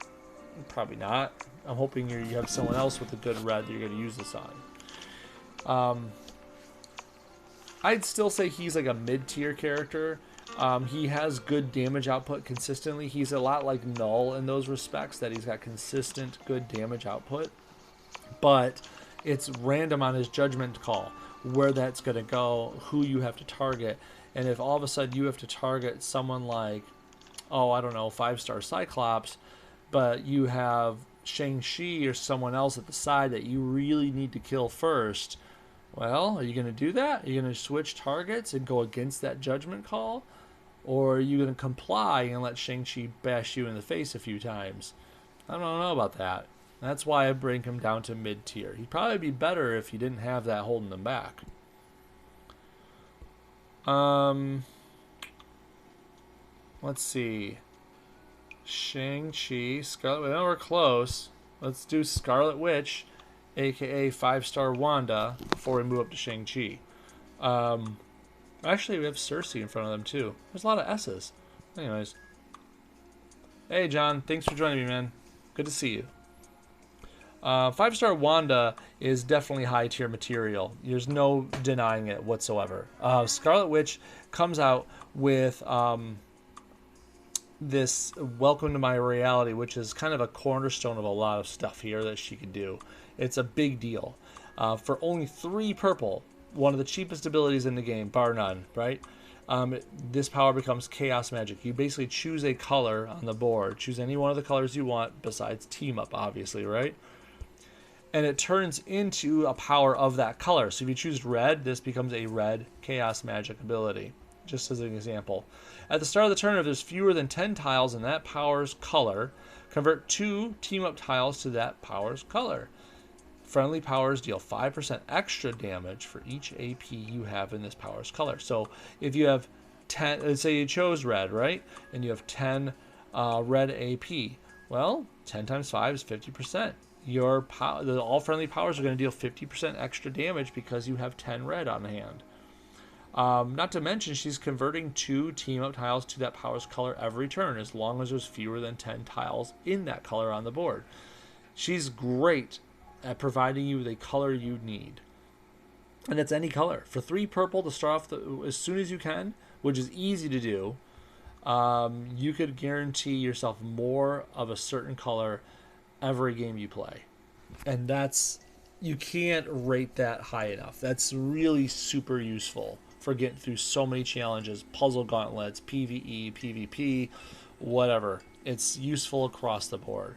Probably not. I'm hoping you have someone else with a good red that you're going to use this on. I'd still say he's like a mid-tier character. He has good damage output consistently. He's a lot like Null in those respects, that he's got consistent good damage output. But it's random on his judgment call where that's going to go, who you have to target. And if all of a sudden you have to target someone like, oh, I don't know, 5-star Cyclops, but you have Shang-Chi or someone else at the side that you really need to kill first, well, are you going to do that? Are you going to switch targets and go against that judgment call? Or are you going to comply and let Shang-Chi bash you in the face a few times? I don't know about that. That's why I bring him down to mid-tier. He'd probably be better if he didn't have that holding him back. Let's see. Shang-Chi, Scarlet Witch. We're close. Let's do Scarlet Witch, aka 5-star Wanda, before we move up to Shang-Chi. Actually, we have Cersei in front of them, too. There's a lot of S's. Anyways. Hey, John. Thanks for joining me, man. Good to see you. 5-star Wanda is definitely high-tier material. There's no denying it whatsoever. Scarlet Witch comes out with this Welcome to My Reality, which is kind of a cornerstone of a lot of stuff here that she can do. It's a big deal. For only 3 purple, one of the cheapest abilities in the game, bar none, right? This power becomes chaos magic. You basically choose a color on the board. Choose any one of the colors you want besides team up, obviously, right? And it turns into a power of that color. So if you choose red, this becomes a red chaos magic ability, just as an example. At the start of the turn, if there's fewer than 10 tiles in that power's color, convert 2 team-up tiles to that power's color. Friendly powers deal 5% extra damage for each AP you have in this power's color. So if you have 10, let's say you chose red, right? And you have 10 red AP. Well, 10 times 5 is 50%. All friendly powers are going to deal 50% extra damage because you have 10 red on hand. Not to mention, she's converting 2 team-up tiles to that power's color every turn, as long as there's fewer than 10 tiles in that color on the board. She's great at providing you the color you need. And it's any color. For 3 purple to start off as soon as you can, which is easy to do, you could guarantee yourself more of a certain color every game you play. And you can't rate that high enough. That's really super useful for getting through so many challenges, puzzle gauntlets, PvE, PvP, whatever. It's useful across the board.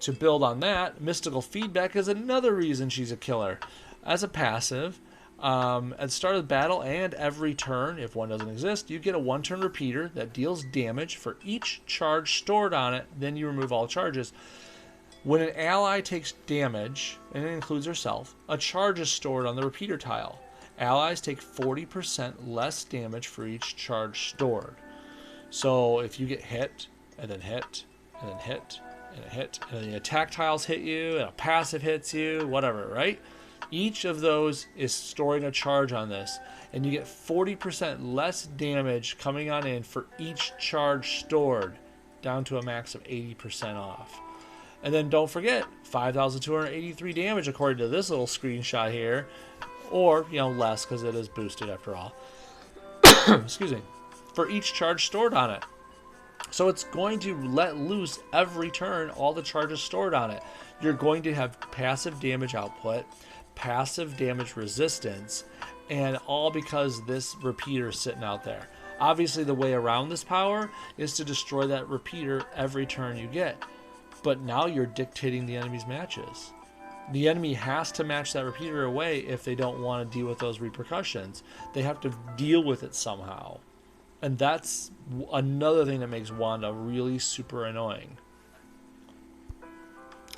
To build on that, mystical feedback is another reason she's a killer. As a passive, at the start of the battle and every turn, if one doesn't exist, you get a 1-turn repeater that deals damage for each charge stored on it. Then you remove all charges. When an ally takes damage, and it includes herself, a charge is stored on the repeater tile. Allies take 40% less damage for each charge stored. So if you get hit, and then hit, and then hit, and a hit, and then the attack tiles hit you, and a passive hits you, whatever, right? Each of those is storing a charge on this, and you get 40% less damage coming on in for each charge stored, down to a max of 80% off. And then don't forget, 5,283 damage according to this little screenshot here, or, less because it is boosted after all. Excuse me. For each charge stored on it. So it's going to let loose every turn all the charges stored on it. You're going to have passive damage output, passive damage resistance, and all because this repeater is sitting out there. Obviously, the way around this power is to destroy that repeater every turn you get. But now you're dictating the enemy's matches. The enemy has to match that repeater away if they don't want to deal with those repercussions. They have to deal with it somehow. And that's another thing that makes Wanda really super annoying.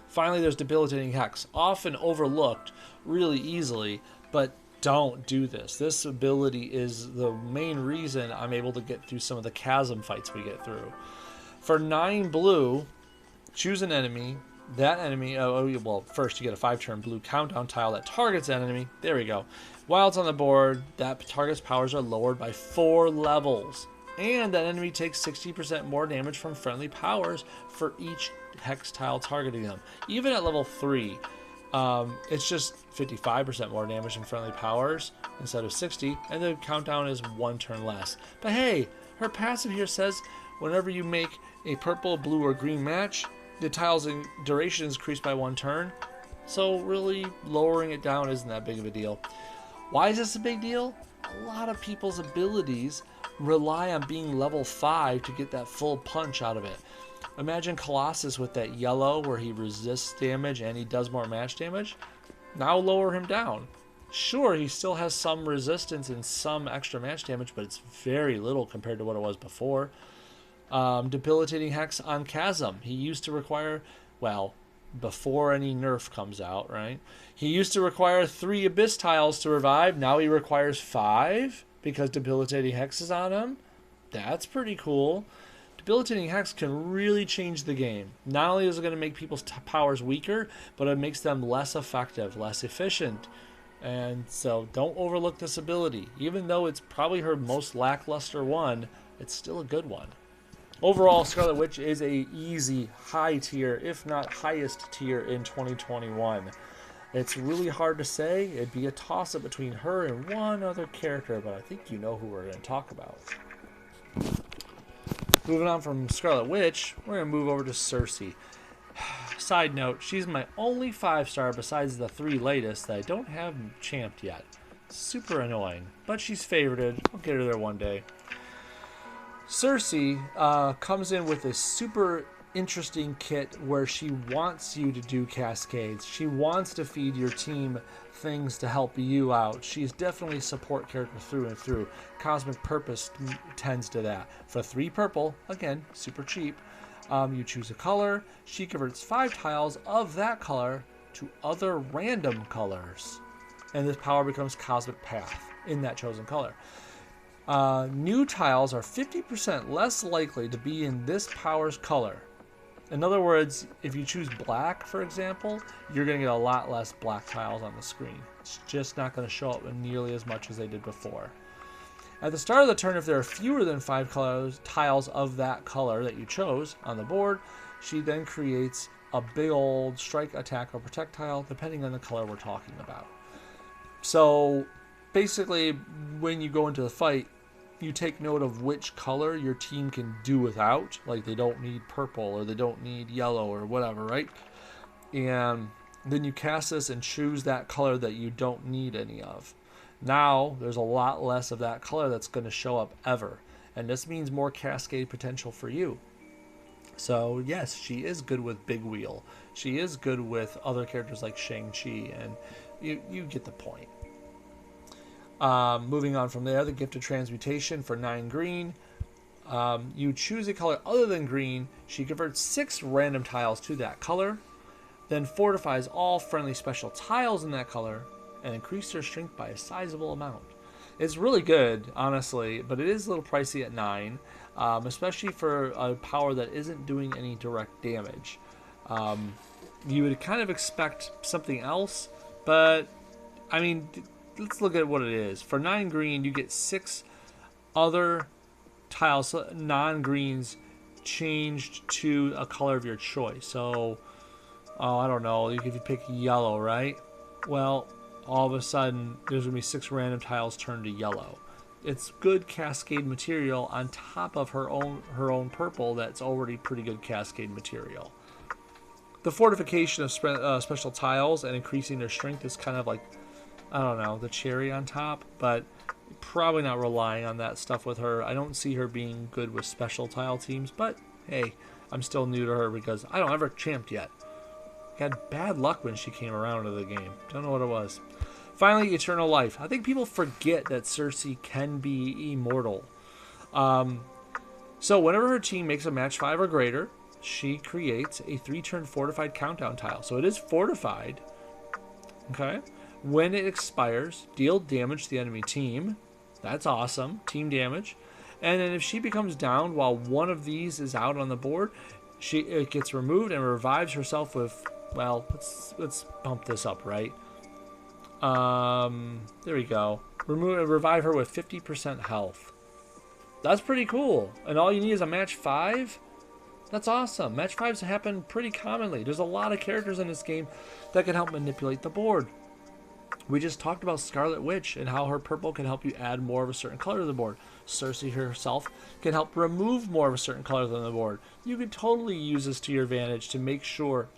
Finally, there's Debilitating Hex. Often overlooked really easily, but don't do this. This ability is the main reason I'm able to get through some of the chasm fights we get through. For 9 blue, choose an enemy. That enemy, well, first you get a 5-turn blue countdown tile that targets an enemy. There we go. While it's on the board, that target's powers are lowered by 4 levels. And that enemy takes 60% more damage from friendly powers for each hex tile targeting them. Even at level 3, it's just 55% more damage from friendly powers instead of 60, and the countdown is 1 turn less. But hey, her passive here says whenever you make a purple, blue, or green match, the tiles in duration is increased by 1 turn. So really, lowering it down isn't that big of a deal. Why is this a big deal? A lot of people's abilities rely on being level 5 to get that full punch out of it. Imagine Colossus with that yellow where he resists damage and he does more match damage. Now lower him down. Sure, he still has some resistance and some extra match damage, but it's very little compared to what it was before. Debilitating Hex on Chasm. He used to require, well, before any nerf comes out, right? He used to require 3 Abyss tiles to revive. Now he requires 5 because Debilitating Hex is on him. That's pretty cool. Debilitating Hex can really change the game. Not only is it going to make people's powers weaker, but it makes them less effective, less efficient. And so don't overlook this ability. Even though it's probably her most lackluster one, it's still a good one. Overall, Scarlet Witch is a easy high tier, if not highest tier in 2021. It's really hard to say. It'd be a toss-up between her and one other character, but I think you know who we're going to talk about. Moving on from Scarlet Witch, we're going to move over to Cersei. Side note, she's my only 5-star besides the 3 latest that I don't have champed yet. Super annoying, but she's favorited. I'll get her there one day. Cersei comes in with a super interesting kit where she wants you to do cascades. She wants to feed your team things to help you out. She's definitely a support character through and through. Cosmic Purpose tends to that. For 3 purple, again, super cheap, you choose a color. She converts 5 tiles of that color to other random colors. And this power becomes Cosmic Path in that chosen color. New tiles are 50% less likely to be in this power's color. In other words, if you choose black, for example, you're going to get a lot less black tiles on the screen. It's just not going to show up nearly as much as they did before. At the start of the turn, if there are fewer than 5 tiles of that color that you chose on the board, she then creates a big old strike, attack, or protect tile, depending on the color we're talking about. So basically, when you go into the fight, you take note of which color your team can do without. Like they don't need purple or they don't need yellow or whatever, right? And then you cast this and choose that color that you don't need any of. Now, there's a lot less of that color that's going to show up ever. And this means more cascade potential for you. So, yes, she is good with Big Wheel. She is good with other characters like Shang-Chi, and you get the point. Moving on from there, the Gift of Transmutation for 9 green. You choose a color other than green. She converts 6 random tiles to that color, then fortifies all friendly special tiles in that color, and increase their strength by a sizable amount. It's really good, honestly, but it is a little pricey at 9, especially for a power that isn't doing any direct damage. You would kind of expect something else, but, I mean, let's look at what it is. For 9 green, you get 6 other tiles, non-greens, changed to a color of your choice. So, I don't know, if you pick yellow, right? Well, all of a sudden, there's going to be 6 random tiles turned to yellow. It's good cascade material on top of her own purple that's already pretty good cascade material. The fortification of special tiles and increasing their strength is kind of like, I don't know, the cherry on top, but probably not relying on that stuff with her. I don't see her being good with special tile teams, but hey, I'm still new to her because I don't ever champed yet. Had bad luck when she came around to the game. Don't know what it was. Finally, Eternal Life. I think people forget that Cersei can be immortal. So whenever her team makes a match 5 or greater, she creates a 3-turn fortified countdown tile. So it is fortified. Okay. When it expires, deal damage to the enemy team. That's awesome. Team damage. And then if she becomes down while one of these is out on the board, it gets removed and revives herself with, well, let's bump this up, right? There we go. Revive her with 50% health. That's pretty cool. And all you need is a match 5? That's awesome. Match 5s happen pretty commonly. There's a lot of characters in this game that can help manipulate the board. We just talked about Scarlet Witch and how her purple can help you add more of a certain color to the board. Cersei herself can help remove more of a certain color than the board. You could totally use this to your advantage to make sure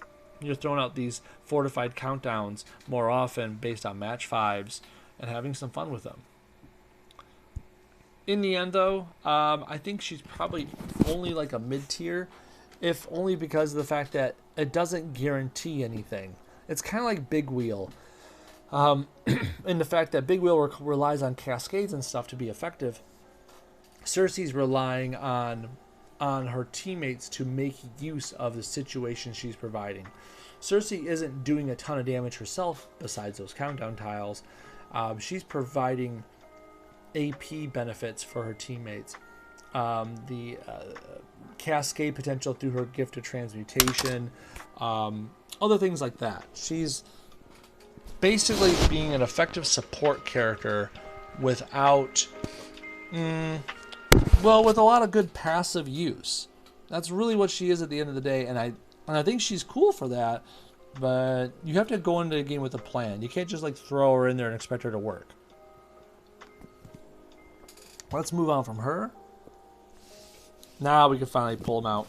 you're throwing out these fortified countdowns more often based on match 5s and having some fun with them. In the end, though, I think she's probably only like a mid-tier, if only because of the fact that it doesn't guarantee anything. It's kind of like Big Wheel. In the fact that Big Wheel relies on cascades and stuff to be effective. Cersei's relying on her teammates to make use of the situation she's providing. Cersei isn't doing a ton of damage herself besides those countdown tiles. She's providing AP benefits for her teammates. The cascade potential through her gift of transmutation, other things like that. She's basically being an effective support character without, with a lot of good passive use. That's really what she is at the end of the day, and I think she's cool for that, but you have to go into the game with a plan. You can't just like throw her in there and expect her to work. Let's move on from her. Now we can finally pull them out.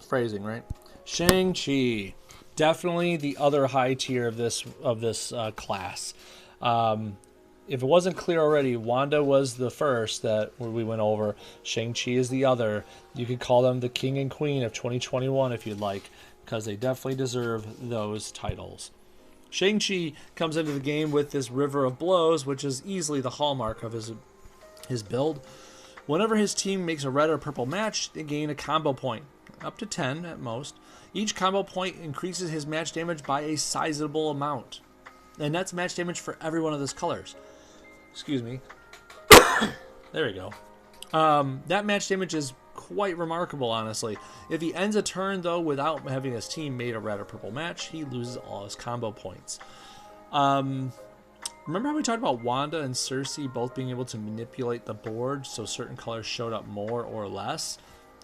Phrasing, right? Shang-Chi. Definitely the other high tier of this class. If it wasn't clear already, Wanda was the first that we went over. Shang-Chi is the other. You could call them the king and queen of 2021 if you'd like, because they definitely deserve those titles. Shang-Chi comes into the game with this River of Blows, which is easily the hallmark of his build. Whenever his team makes a red or purple match, they gain a combo point, up to 10 at most. Each combo point increases his match damage by a sizable amount. And that's match damage for every one of those colors. Excuse me. There we go. That match damage is quite remarkable, honestly. If he ends a turn, though, without having his team made a red or purple match, he loses all his combo points. Remember how we talked about Wanda and Cersei both being able to manipulate the board so certain colors showed up more or less?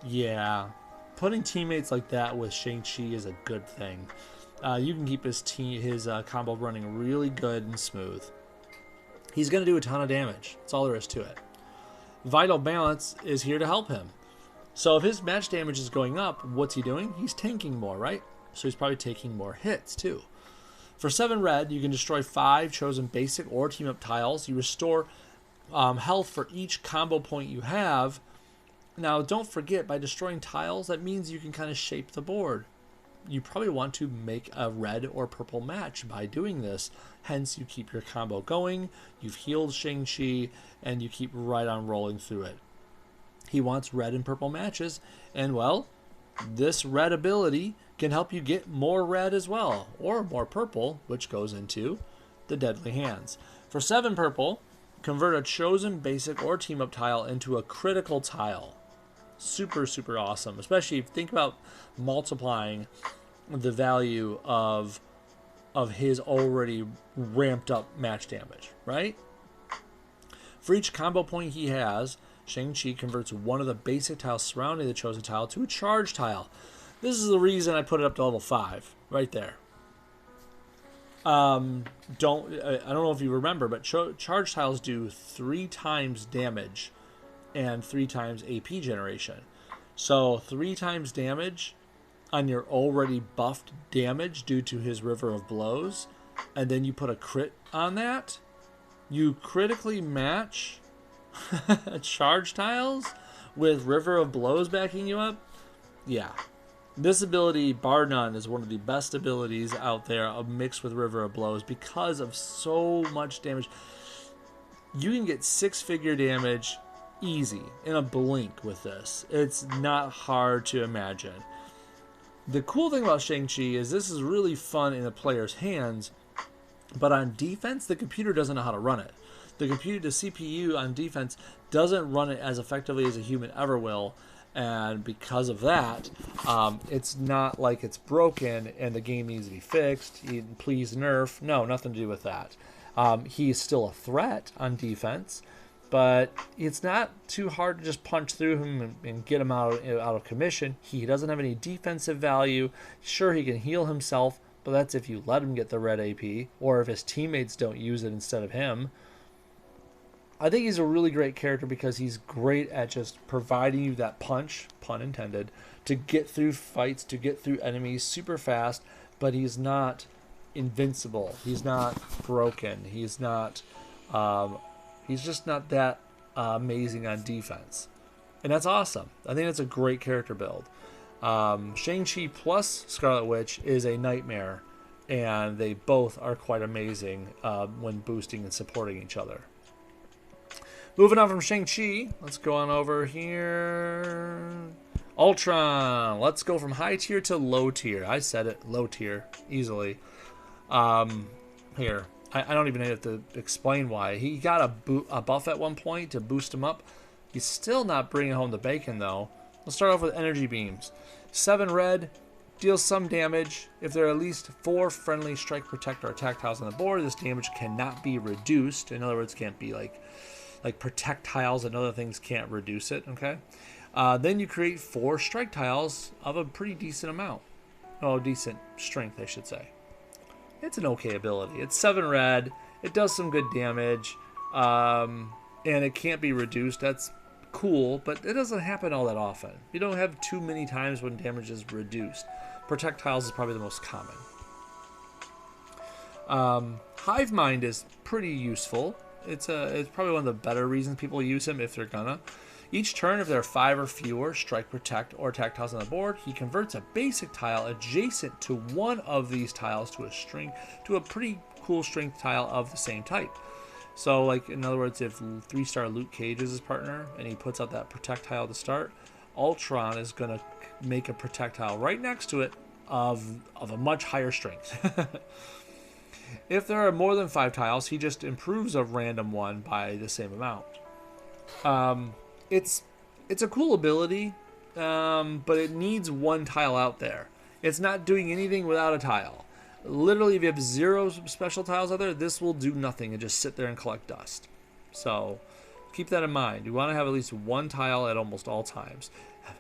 Yeah. Putting teammates like that with Shang-Chi is a good thing. You can keep his combo running really good and smooth. He's going to do a ton of damage. That's all there is to it. Vital Balance is here to help him. So if his match damage is going up, what's he doing? He's tanking more, right? So he's probably taking more hits too. For 7 red, you can destroy 5 chosen basic or team-up tiles. You restore health for each combo point you have. Now, don't forget, by destroying tiles, that means you can kind of shape the board. You probably want to make a red or purple match by doing this. Hence, you keep your combo going, you've healed Shang-Chi, and you keep right on rolling through it. He wants red and purple matches, and well, this red ability can help you get more red as well, or more purple, which goes into the Deadly Hands. For 7 purple, convert a chosen basic or team-up tile into a critical tile. Super, super awesome, especially if you think about multiplying the value of his already ramped up match damage, right? For each combo point he has, Shang-Chi converts one of the basic tiles surrounding the chosen tile to a charge tile. This is the reason I put it up to level 5, right there. I don't know if you remember, but charge tiles do 3 times damage and 3 times AP generation. So 3 times damage on your already buffed damage due to his River of Blows, and then you put a crit on that, you critically match charge tiles with River of Blows backing you up. Yeah. This ability, bar none, is one of the best abilities out there mixed with River of Blows because of so much damage. You can get 6-figure damage easy in a blink with this. It's not hard to imagine. The cool thing about Shang-Chi is this is really fun in a player's hands But on defense, the computer doesn't know how to run it. The CPU on defense doesn't run it as effectively as a human ever will, and because of that, it's not like it's broken and the game needs to be fixed. Please nerf. No, nothing to do with that. He's still a threat on defense, but it's not too hard to just punch through him and get him out of commission. He doesn't have any defensive value. Sure, he can heal himself, but that's if you let him get the red AP, or if his teammates don't use it instead of him. I think he's a really great character because he's great at just providing you that punch, pun intended, to get through fights, to get through enemies super fast, but he's not invincible. He's not broken. He's just not that amazing on defense. And that's awesome. I think that's a great character build. Shang-Chi plus Scarlet Witch is a nightmare, and they both are quite amazing when boosting and supporting each other. Moving on from Shang-Chi, let's go on over here. Ultron. Let's go from high tier to low tier. I said it, low tier, easily. Here, I don't even have to explain why. He got a buff at one point to boost him up. He's still not bringing home the bacon, though. Let's start off with energy beams. 7 red, deals some damage. If there are at least 4 friendly strike, protect, or attack tiles on the board, this damage cannot be reduced. In other words, can't be like protect tiles and other things can't reduce it, okay? Then you create 4 strike tiles of a pretty decent amount. Oh, decent strength, I should say. It's an okay ability. It's 7 red. It does some good damage. And it can't be reduced. That's cool, but it doesn't happen all that often. You don't have too many times when damage is reduced. Protect tiles is probably the most common. Hive Mind is pretty useful. It's probably one of the better reasons people use him if they're gonna. Each turn, if there are 5 or fewer strike, protect, or attack tiles on the board, he converts a basic tile adjacent to one of these tiles to a pretty cool strength tile of the same type. So, like, in other words, if 3-star Luke Cage is his partner and he puts out that protect tile to start, Ultron is gonna make a protect tile right next to it of a much higher strength. If there are more than 5 tiles, he just improves a random one by the same amount. It's a cool ability, but it needs 1 tile out there. It's not doing anything without a tile. Literally, if you have 0 special tiles out there, this will do nothing and just sit there and collect dust. So keep that in mind. You want to have at least 1 tile at almost all times.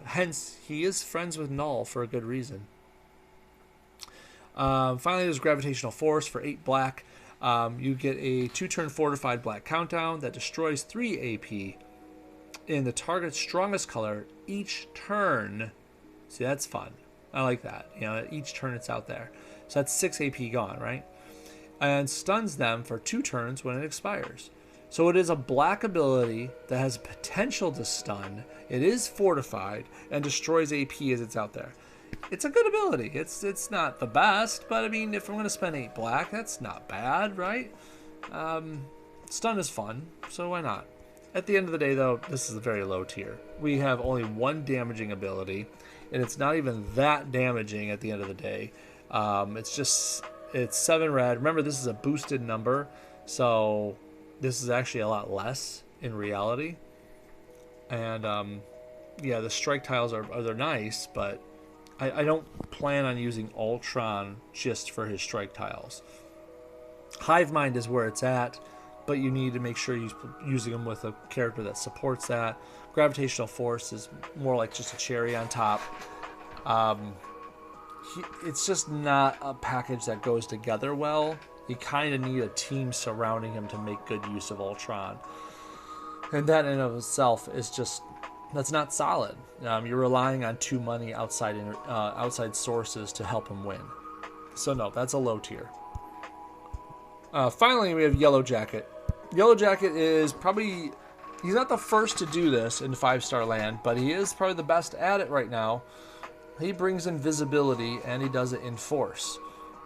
Hence, he is friends with Null for a good reason. Finally, there's Gravitational Force for 8 black. You get a 2-turn fortified black countdown that destroys 3 AP in the target's strongest color each turn. See, that's fun. I like that. You know, each turn it's out there. So that's 6 AP gone, right? And stuns them for 2 turns when it expires. So it is a black ability that has potential to stun. It is fortified and destroys AP as it's out there. It's a good ability. It's not the best, but I mean, if I'm going to spend 8 black, that's not bad, right? Stun is fun, so why not? At the end of the day, though, this is a very low tier. We have only 1 damaging ability, and it's not even that damaging at the end of the day. It's 7 red. Remember, this is a boosted number, so this is actually a lot less in reality. And yeah, the strike tiles they're nice, but I don't plan on using Ultron just for his strike tiles. Hive Mind is where it's at, but you need to make sure you're using them with a character that supports that. Gravitational Force is more like just a cherry on top. It's just not a package that goes together well. You kind of need a team surrounding him to make good use of Ultron. And that in and of itself is just, that's not solid. You're relying on too many outside sources to help him win. So no, that's a low tier. Finally, we have Yellow Jacket. Yellow Jacket is probably, he's not the first to do this in 5-star land, but he is probably the best at it right now. He brings invisibility, and he does it in force.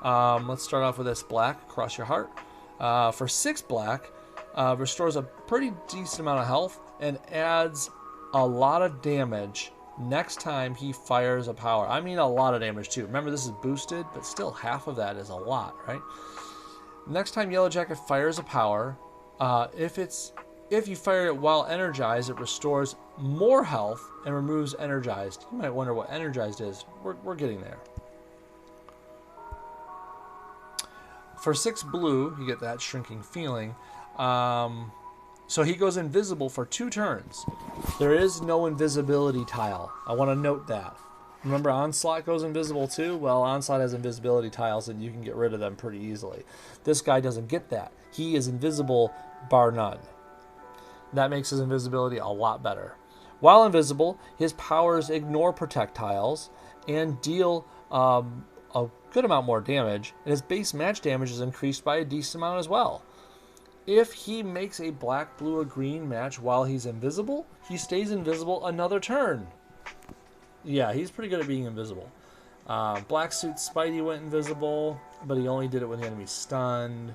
Let's start off with this black, Cross Your Heart. For 6 black, restores a pretty decent amount of health and adds a lot of damage next time he fires a power. I mean a lot of damage too. Remember, this is boosted, but still half of that is a lot, right? Next time Yellow Jacket fires a power, if you fire it while energized, it restores more health and removes energized. You might wonder what energized is. We're getting there. For 6 blue, you get that shrinking feeling. So he goes invisible for 2 turns. There is no invisibility tile. I want to note that. Remember Onslaught goes invisible too? Well, Onslaught has invisibility tiles and you can get rid of them pretty easily. This guy doesn't get that. He is invisible bar none. That makes his invisibility a lot better. While invisible, his powers ignore protect tiles and deal a good amount more damage, and his base match damage is increased by a decent amount as well. If he makes a black, blue, or green match while he's invisible, he stays invisible another turn. Yeah, he's pretty good at being invisible. Black Suit Spidey went invisible, but he only did it when the enemy's stunned.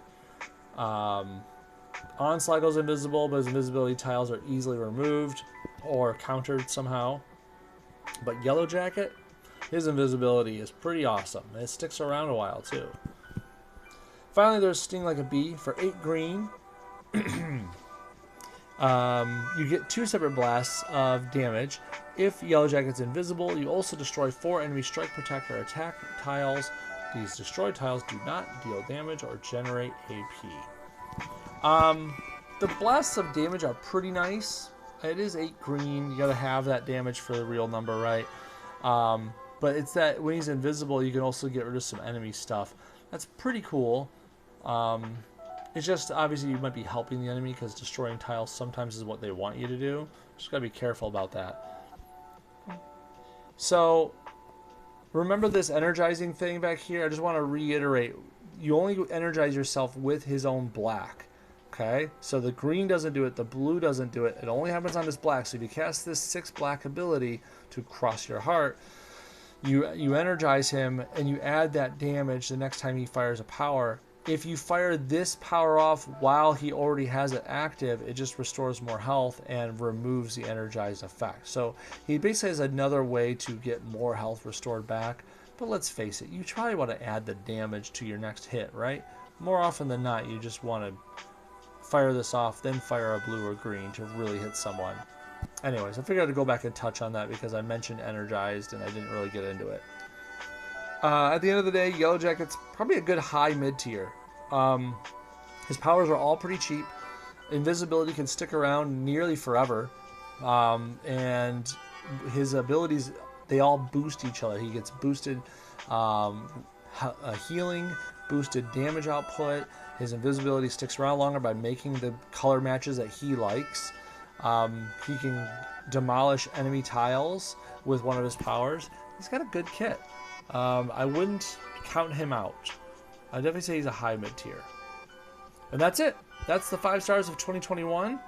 Onslaught goes invisible, but his invisibility tiles are easily removed or countered somehow. But Yellow Jacket, his invisibility is pretty awesome. It sticks around a while too. Finally, there's Sting Like a Bee for 8 green. You get 2 separate blasts of damage. If Yellow Jacket's invisible, you also destroy 4 enemy strike, protect, or attack tiles. These destroyed tiles do not deal damage or generate AP. The blasts of damage are pretty nice. It is 8 green. You gotta have that damage for the real number, right? But it's that when he's invisible, you can also get rid of some enemy stuff. That's pretty cool. It's just obviously you might be helping the enemy because destroying tiles sometimes is what they want you to do. Just gotta be careful about that. So remember this energizing thing back here? I just want to reiterate. You only energize yourself with his own black. Okay? So the green doesn't do it. The blue doesn't do it. It only happens on this black. So if you cast this 6 black ability to cross your heart, you energize him and you add that damage the next time he fires a power. If you fire this power off while he already has it active, it just restores more health and removes the energized effect. So he basically has another way to get more health restored back. But let's face it, you probably want to add the damage to your next hit, right? More often than not, you just want to fire this off, then fire a blue or green to really hit someone. Anyways, I figured I'd go back and touch on that because I mentioned energized and I didn't really get into it. At the end of the day, Yellow Jacket's probably a good high mid-tier. His powers are all pretty cheap. Invisibility can stick around nearly forever. And his abilities, they all boost each other. He gets boosted healing, boosted damage output. His invisibility sticks around longer by making the color matches that he likes. He can demolish enemy tiles with one of his powers. He's got a good kit. I wouldn't count him out. I'd definitely say he's a high mid-tier. And that's it. That's the 5 stars of 2021.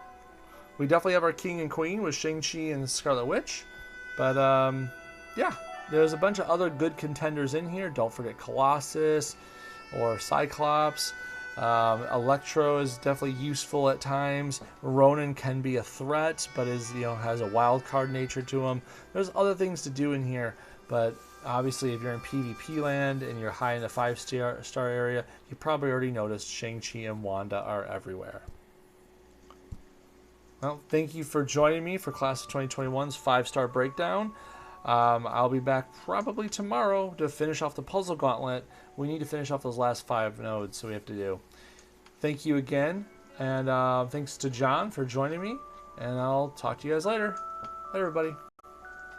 We definitely have our king and queen with Shang-Chi and Scarlet Witch. But, yeah. There's a bunch of other good contenders in here. Don't forget Colossus or Cyclops. Electro is definitely useful at times. Ronan can be a threat, but has a wild card nature to him. There's other things to do in here, but obviously if you're in PvP land and you're high in the 5-star area, you probably already noticed Shang-Chi and Wanda are everywhere. Well, thank you for joining me for Class of 2021's 5-star breakdown. I'll be back probably tomorrow to finish off the puzzle gauntlet. We need to finish off those last 5 nodes, so we have to do. Thank you again, and thanks to John for joining me, and I'll talk to you guys later. Bye, everybody.